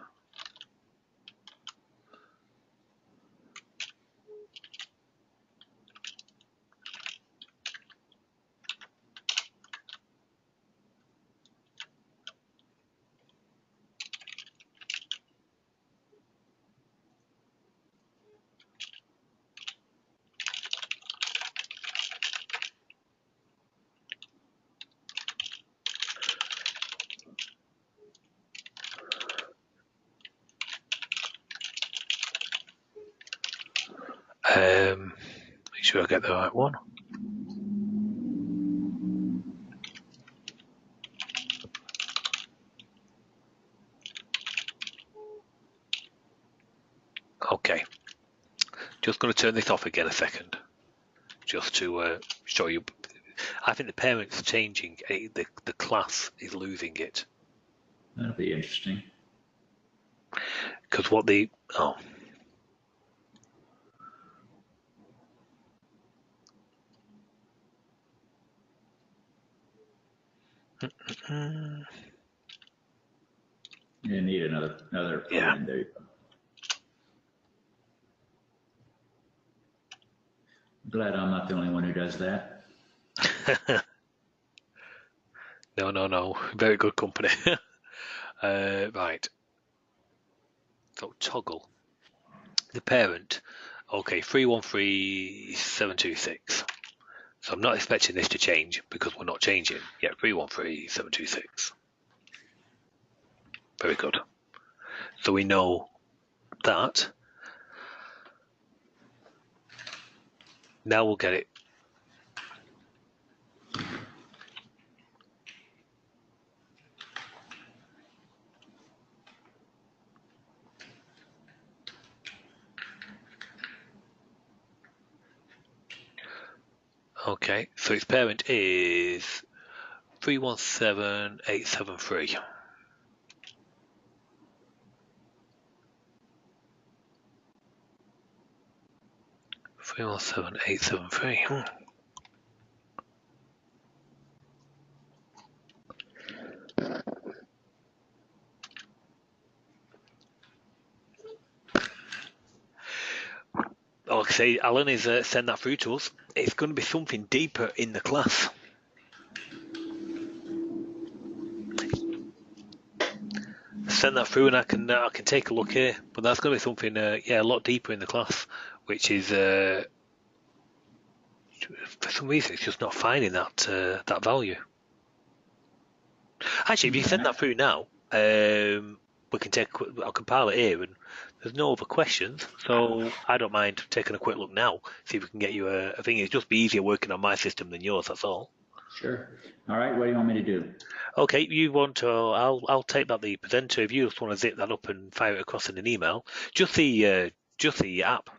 Make sure I get the right one. Okay, just going to turn this off again a second, just to show you. I think the parent's changing. The class is losing it. That'll be interesting. Because what the You need another Yeah. program. There you go. Glad I'm not the only one who does that. No. Very good company. Right. So toggle. The parent. Okay, 313726. So I'm not expecting this to change because we're not changing. Yeah, 313726. Very good. So we know that. Now we'll get it. Okay, so its parent is 317873. Three one seven eight seven three. Like I say, Alan is send that through to us. It's going to be something deeper in the class. Send that through, and I can take a look here. But that's going to be something, a lot deeper in the class, which is for some reason it's just not finding that value. Actually, if you send that through now, we can I'll compile it here, and there's no other questions, so I don't mind taking a quick look now, see if we can get you a thing. It'd just be easier working on my system than yours, that's all. Sure. All right, what do you want me to do? Okay, you want to, I'll take that the presenter. If you just want to zip that up and fire it across in an email, just the app.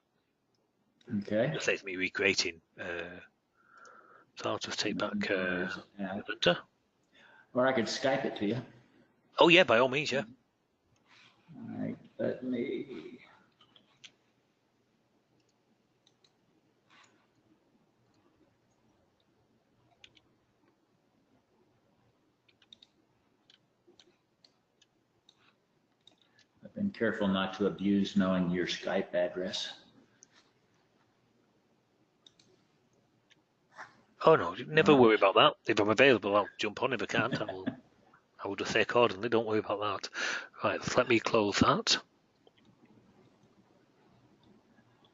Okay. Just saves me recreating. So I'll just take back presenter. Or I could Skype it to you. Oh yeah, by all means, yeah. All right, let me. I've been careful not to abuse knowing your Skype address. Oh no, never worry about that. If I'm available, I'll jump on. If I can't, I will just say accordingly. Don't worry about that. Right, let me close that.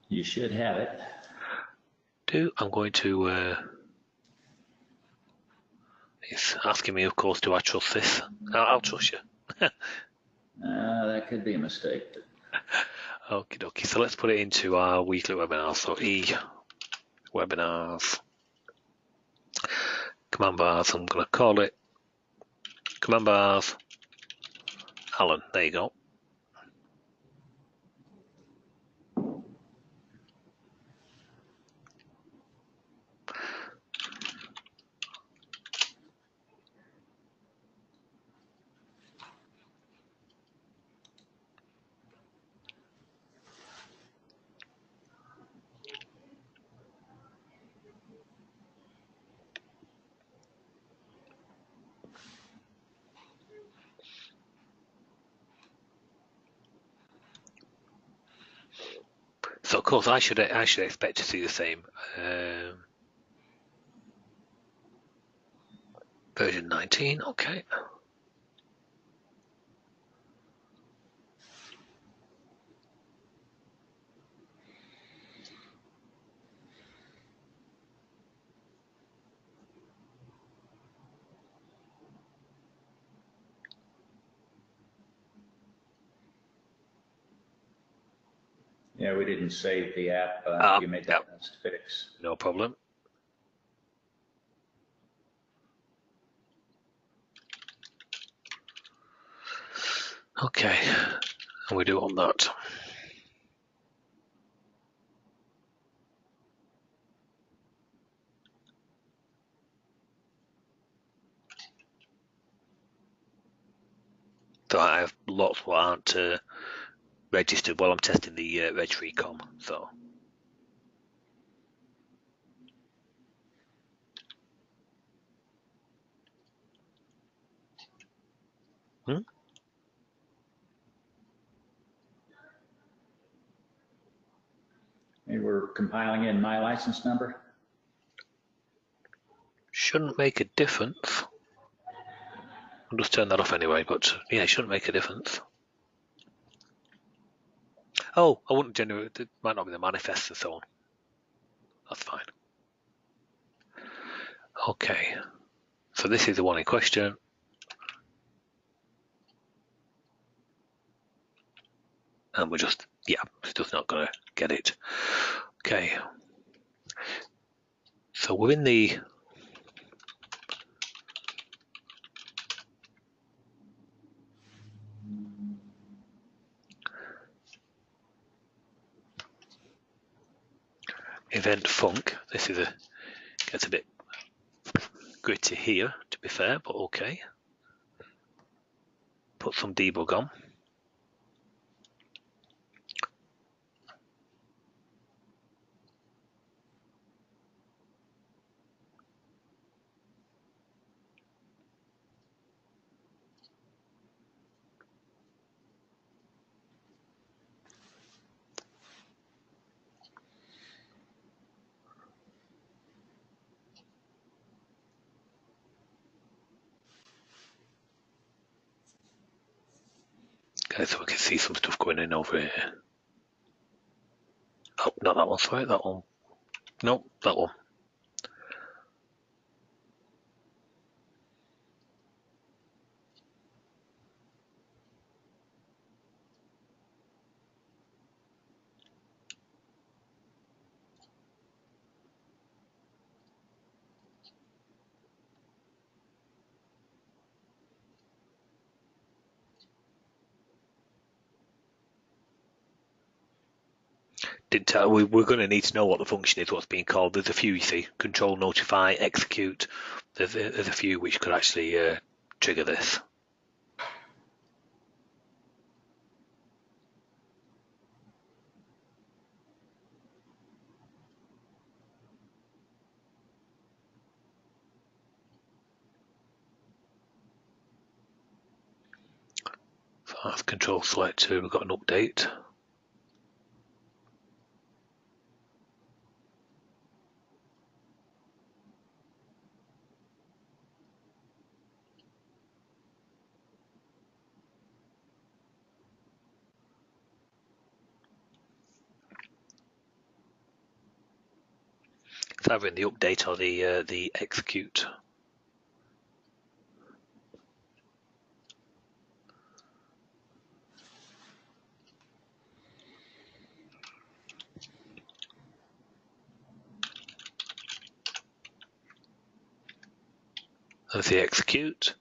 You should have it. I'm going to. It's asking me, of course, do I trust this? I'll trust you. That could be a mistake. Okie dokie. So let's put it into our weekly webinars. So webinars. Command bars. I'm going to call it command bars. Alan. There you go. So of course I should expect to see the same. Version 19. Okay. Yeah, we didn't save the app. You made that last fix. No problem. Okay, and we do it on that. So I have lots what aren't registered while I'm testing the Reg Recom. So. Maybe we're compiling in my license number. Shouldn't make a difference. I'll just turn that off anyway, but yeah, it shouldn't make a difference. Oh, I wouldn't generate, it might not be the manifest and so on. That's fine. Okay, so this is the one in question. And we're just, yeah, it's just not going to get it. Okay, so we're in the event func. This is gets a bit gritty here, to be fair, but okay. Put some debug on. Okay, so we can see some stuff going in over here. Oh, not that one, sorry, that one. Nope, that one. Didn't tell, we're going to need to know what the function is, what's being called. There's a few, you see, control, notify, execute. There's a few which could actually trigger this. So that's control select 2, we've got an update. It's either in the update or the execute. There's the execute.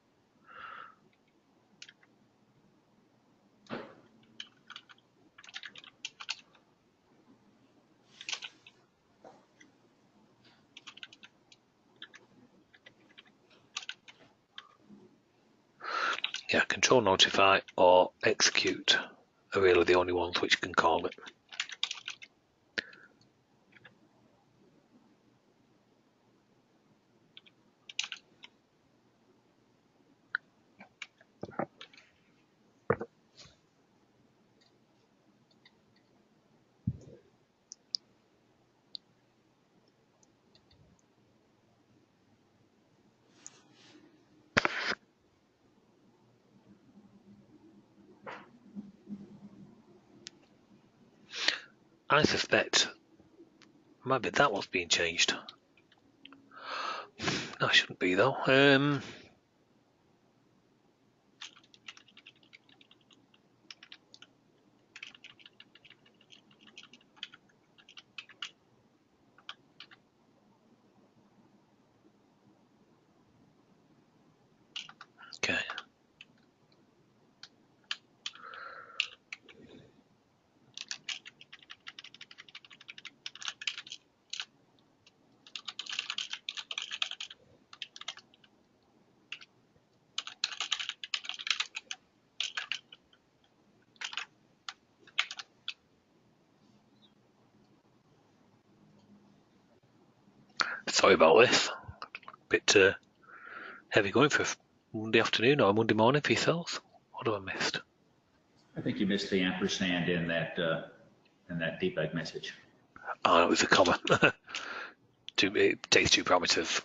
Yeah, control, notify, or execute are really the only ones which can call it. I suspect might be that what's being changed. No, it shouldn't be though. Sorry about this. Bit heavy going for Monday afternoon or Monday morning for yourselves. What have I missed? I think you missed the ampersand in that debug message. Oh, it was a comma. It takes 2 parameters.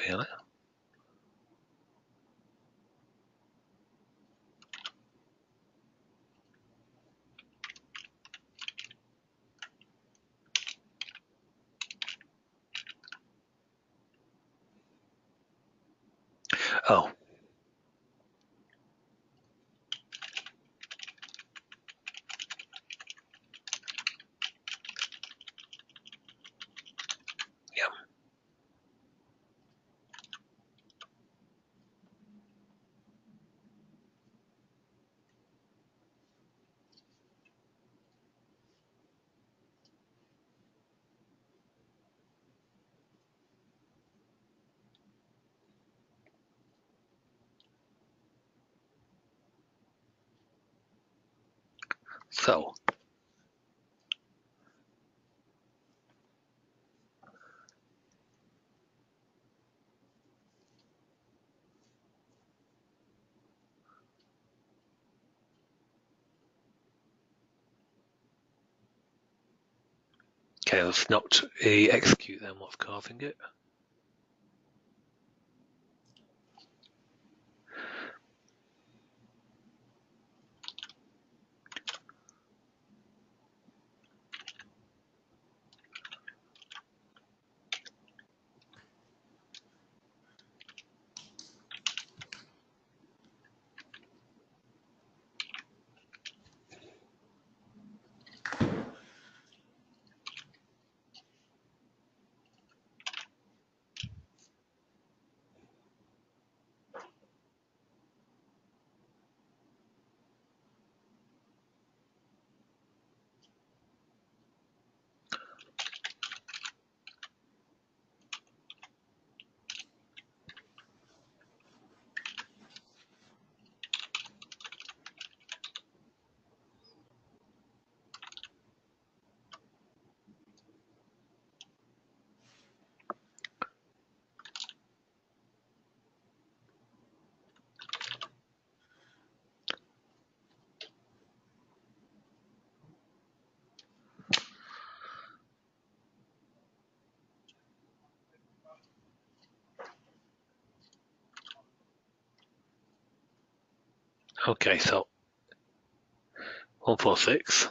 Really? Oh. Yeah. So. Okay, let's not execute then what's causing it. Okay, so 146.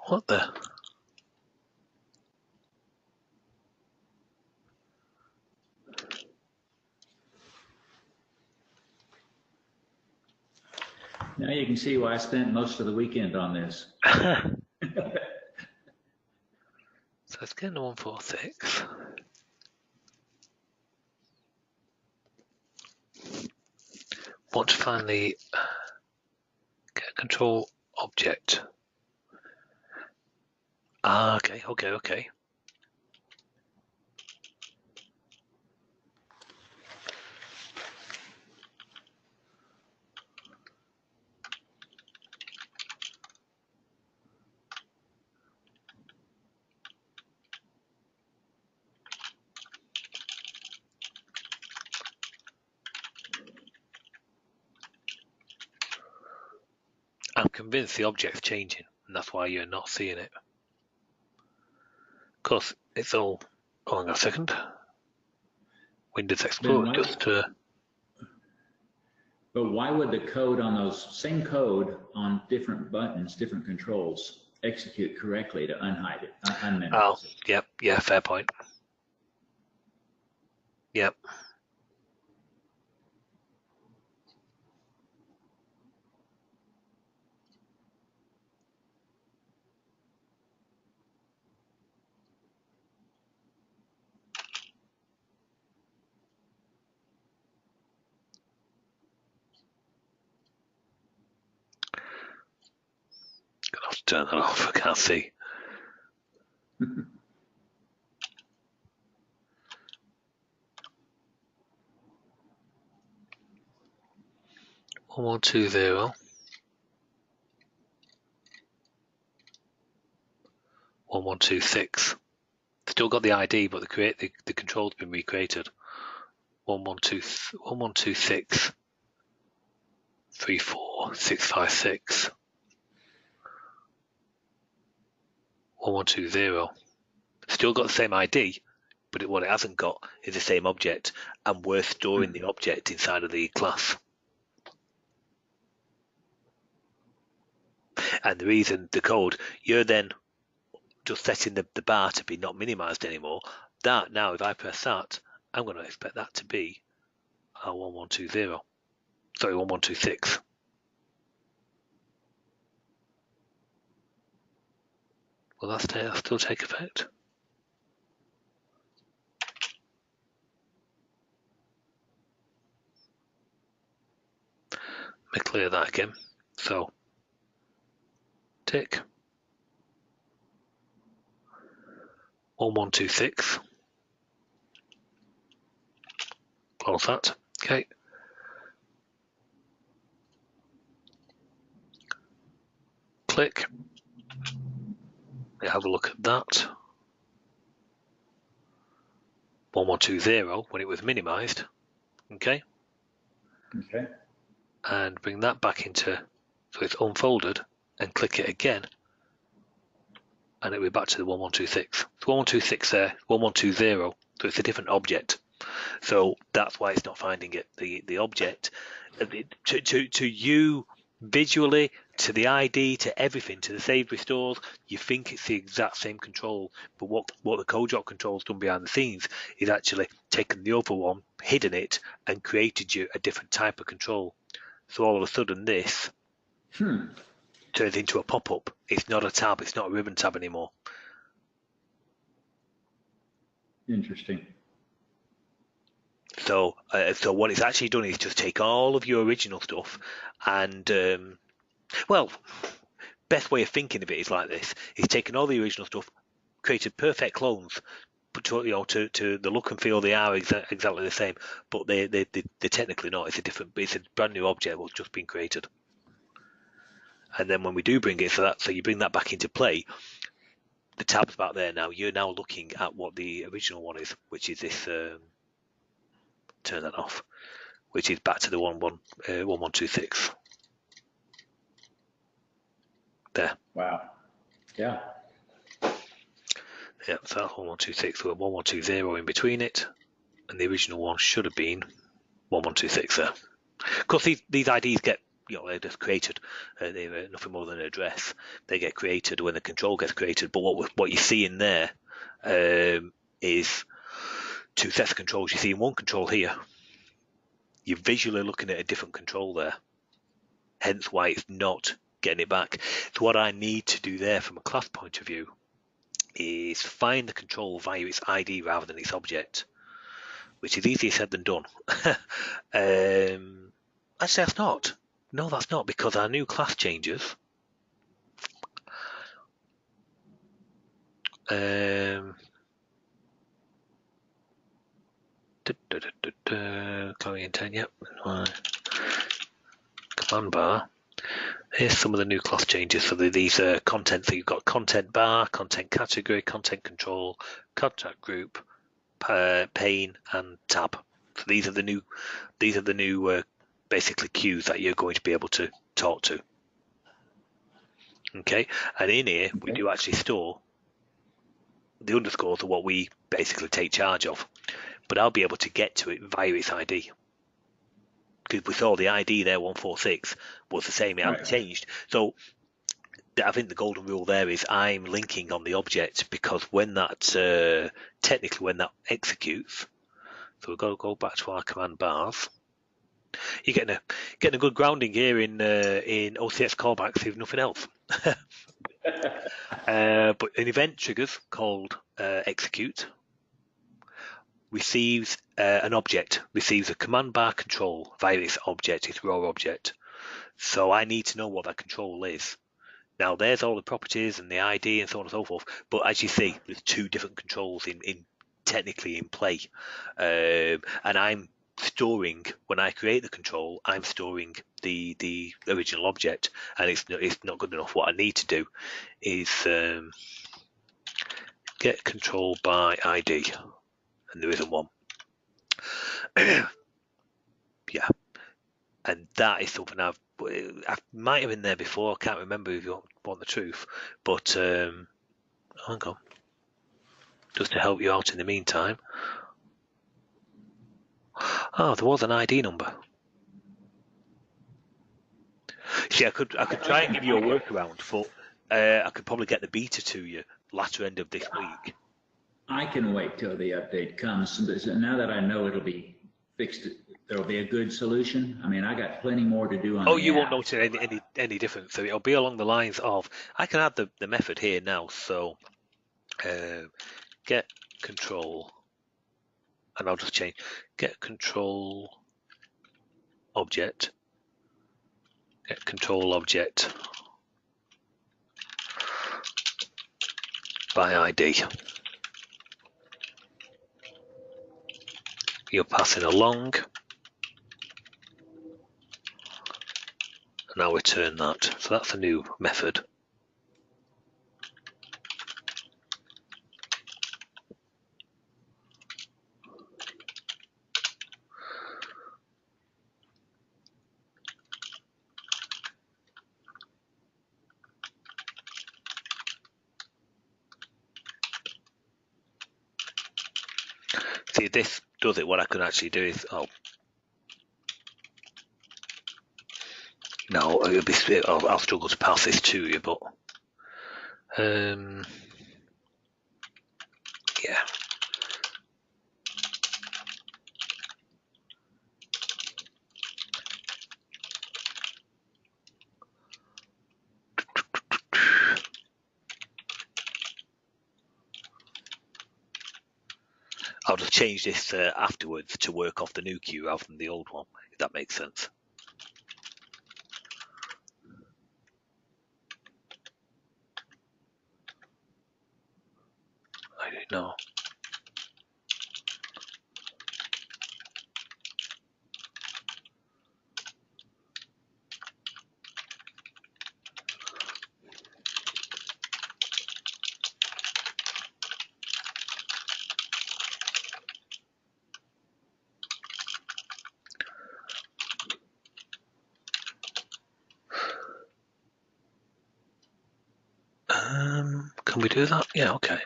What the? Now you can see why I spent most of the weekend on this. So let's get into 146. Want to find the get control object. Ah, okay. I'm convinced the object's changing, and that's why you're not seeing it. Of course, it's all. Oh, hang on a second. Windows Explorer just. But why would the code on those same code on different buttons, different controls, execute correctly to unhide it, unminimize it? Yep, yeah, fair point. Yep. Gonna have to turn that off. I can't see. 1120 1126. Still got the ID, but the control's been recreated. 1126 34656 1120. Still got the same ID, but what it hasn't got is the same object, and we're storing the object inside of the class. And the reason the code, you're then just setting the bar to be not minimized anymore. That now, if I press that, I'm going to expect that to be 1120. Sorry, 1126. Will that still take effect? Let me clear that again. So, tick. 1126. Close that. Okay. Click. We have a look at that. 1120 when it was minimized. Okay. Okay. And bring that back into, so it's unfolded, and click it again, and it'll be back to the 1126. So 1126 there, 1120, so it's a different object. So that's why it's not finding it. The object, to you visually, to the ID, to everything, to the save restores, you think it's the exact same control, but what the code drop control's done behind the scenes is actually taken the other one, hidden it, and created you a different type of control. So all of a sudden this turns into a pop-up. It's not a tab, it's not a ribbon tab anymore. Interesting. So what it's actually done is just take all of your original stuff and, well, best way of thinking of it is like this. It's taken all the original stuff, created perfect clones, but to the look and feel they are exactly the same, but they're technically not. It's a brand new object that's just been created. And then when we do bring it, so you bring that back into play, the tab's back there now. You're now looking at what the original one is, which is this. Turn that off, which is back to the 1126. There. Wow. Yeah. Yeah, so that's 1126 with 1120 in between it, and the original one should have been 1126 there. Of course, these IDs get, they're just created. They're nothing more than an address. They get created when the control gets created. But what you see in there is two sets of controls. You see in one control here, you're visually looking at a different control there. Hence why it's not getting it back. So what I need to do there from a class point of view is find the control via its ID rather than its object, which is easier said than done. Actually, that's not. No, that's not, because our new class changes. Class intent, yep. Command bar. Here's some of the new class changes. So these are content. So you've got content bar, content category, content control, contact group, pane, and tab. So these are the new basically queues that you're going to be able to talk to. Okay, and in here we do actually store the underscores are what we basically take charge of, but I'll be able to get to it via its ID. Because we saw the ID there, 146, was the same, it hasn't changed. So I think the golden rule there is I'm linking on the object, because when that technically when that executes, so we've got to go back to our command bars. You're getting a good grounding here in OCX callbacks, if nothing else. But an event triggers called execute receives an object, receives a command bar control via its object, its raw object. So I need to know what that control is. Now there's all the properties and the ID and so on and so forth, but as you see, there's two different controls in technically in play, and I'm storing, when I create the control, I'm storing the original object, and it's not good enough. What I need to do is get control by ID, and there isn't one. Yeah, and that is something I might have been there before. I can't remember if you want the truth, but hang on, just to help you out in the meantime. Oh, there was an ID number. See, I could try and give you a workaround, but I could probably get the beta to you latter end of this week. I can wait till the update comes. Now that I know it'll be fixed, there'll be a good solution. I mean, I got plenty more to do on the You app. won't notice any difference. So it'll be along the lines of, I can add the method here now. So get control, and I'll just change get control object, get control object by ID. You're passing along, and I'll return that. So that's a new method. See, if this does it, what I can actually do is, no, I'll struggle to pass this to you, but yeah. I'll just change this afterwards to work off the new queue rather than the old one, if that makes sense. I don't know. Can we do that? Yeah, okay.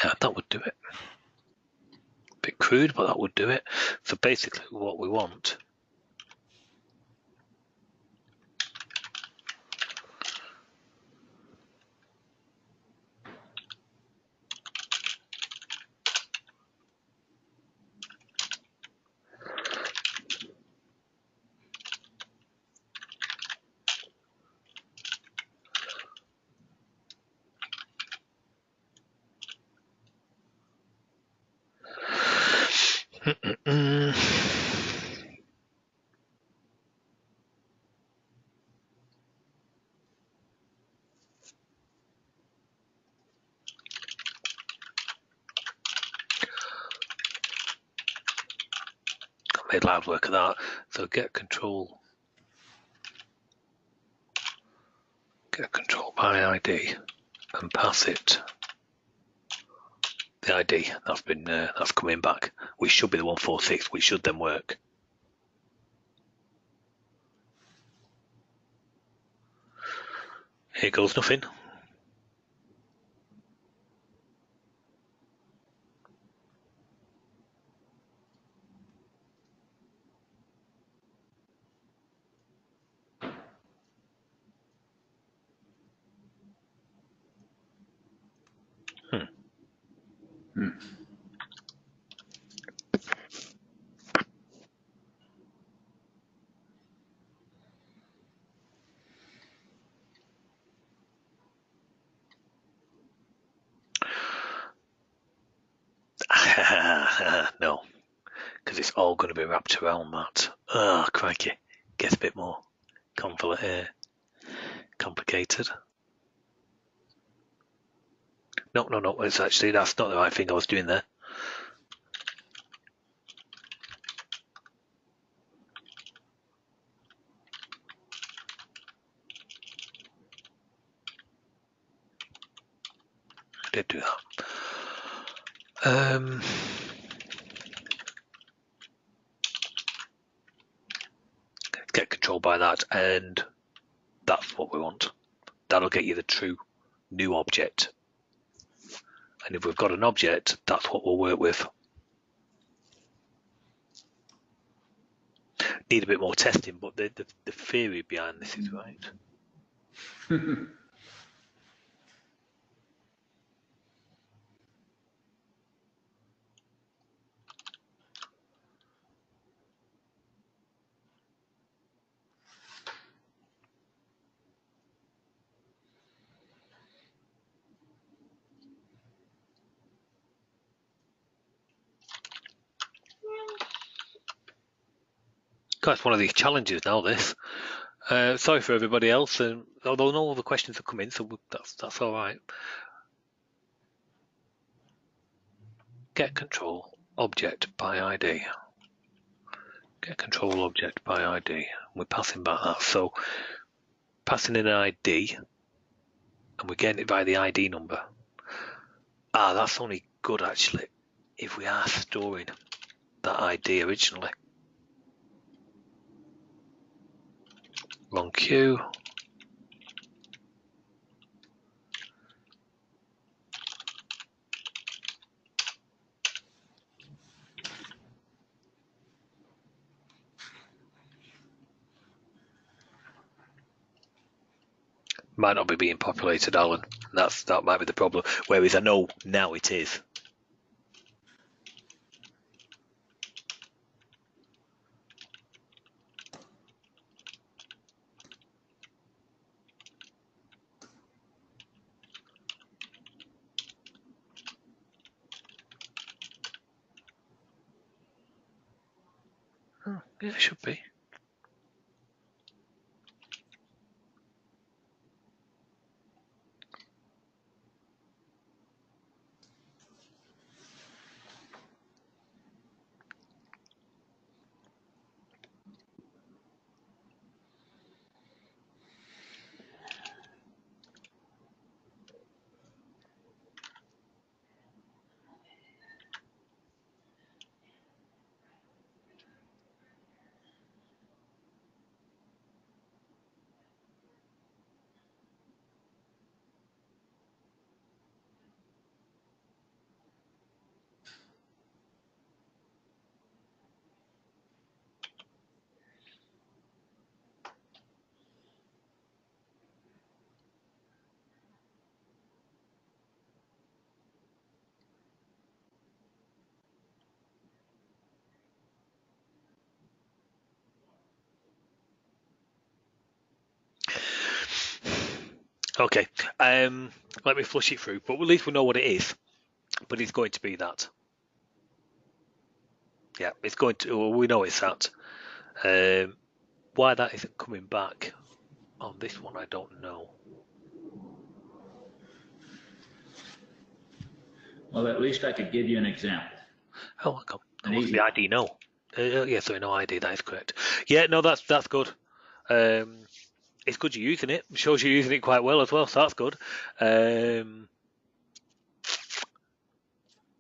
Yeah, that would do it. Bit crude, but that would do it. So basically what we want made loud work of that. So get control by ID and pass it the ID. That's coming back, which should be the 146, which should then work. Here goes nothing. No, because it's all going to be wrapped around that. Oh, crikey. Gets a bit more complicated. No, it's actually, that's not the right thing I was doing there. I did do that. Get controlled by that, and that's what we want. That'll get you the true new object. And if we've got an object, that's what we'll work with. Need a bit more testing, but the theory behind this is right. It's one of these challenges now, this. Sorry for everybody else, and although no other questions have come in, so that's all right. Get control object by ID. Get control object by ID. We're passing back that. So passing in an ID, and we're getting it by the ID number. That's only good actually if we are storing that ID originally. Wrong queue. Might not be being populated, Alan. That might be the problem. Whereas I know now it is. Yeah, it should be. Okay, let me flush it through, but at least we know what it is. But it's going to be that. Yeah, it's going to. Well, we know it's that. Why that isn't coming back on this one, I don't know. Well, at least I could give you an example. Oh, okay. What's the ID? No. Yeah, sorry, no ID. That is correct. Yeah, no, that's good. It's good you're using it. It shows you're using it quite well as well, so that's good.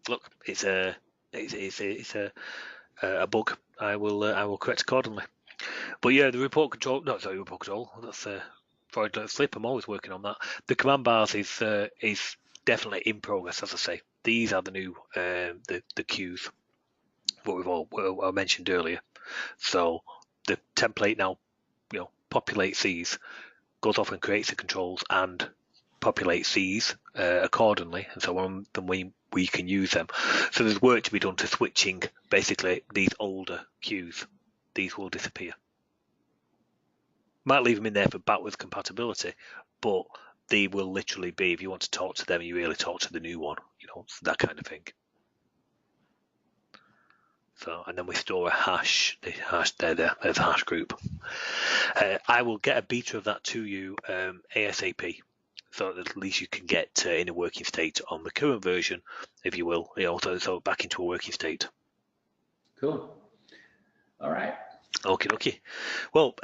Look, it's a bug. I will correct accordingly. But yeah, the report control. No, sorry, report control. That's fraudulent slip. I'm always working on that. The command bars is definitely in progress, as I say. These are the new the queues, what I mentioned earlier. So the template now, populates these, goes off and creates the controls and populates these accordingly, and so on. Then we can use them. So there's work to be done to switching basically these older queues. These will disappear. Might leave them in there for backwards compatibility, but they will literally be, if you want to talk to them, you really talk to the new one, that kind of thing. So, and then we store a hash. The hash there's a hash group. I will get a beta of that to you ASAP, so that at least you can get in a working state on the current version, if you will. So back into a working state. Cool. All right. Okay. Well,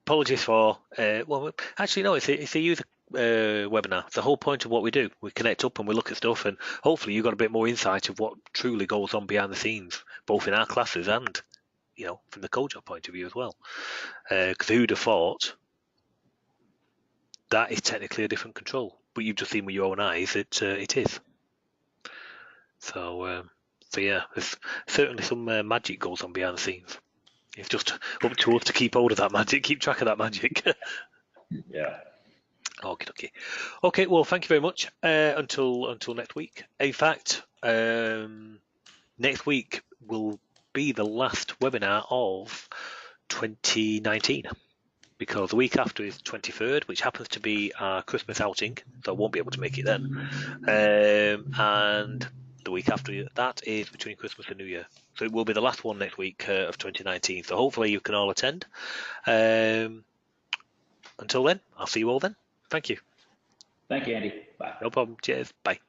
apologies for. Well, actually, no. It's a user webinar. The whole point of what we do, we connect up and we look at stuff, and hopefully you got a bit more insight of what truly goes on behind the scenes, both in our classes and, from the code job point of view as well. Because who'd have thought that is technically a different control, but you've just seen with your own eyes it is. So yeah, there's certainly some magic goes on behind the scenes. It's just up to us to keep hold of that magic, keep track of that magic. Yeah. Okay. Well, thank you very much. Until next week. In fact, next week will be the last webinar of 2019, because the week after is 23rd, which happens to be our Christmas outing, so I won't be able to make it then. And the week after that is between Christmas and New Year. So it will be the last one next week of 2019. So hopefully you can all attend. Until then, I'll see you all then. Thank you. Thank you, Andy. Bye. No problem. Cheers. Bye.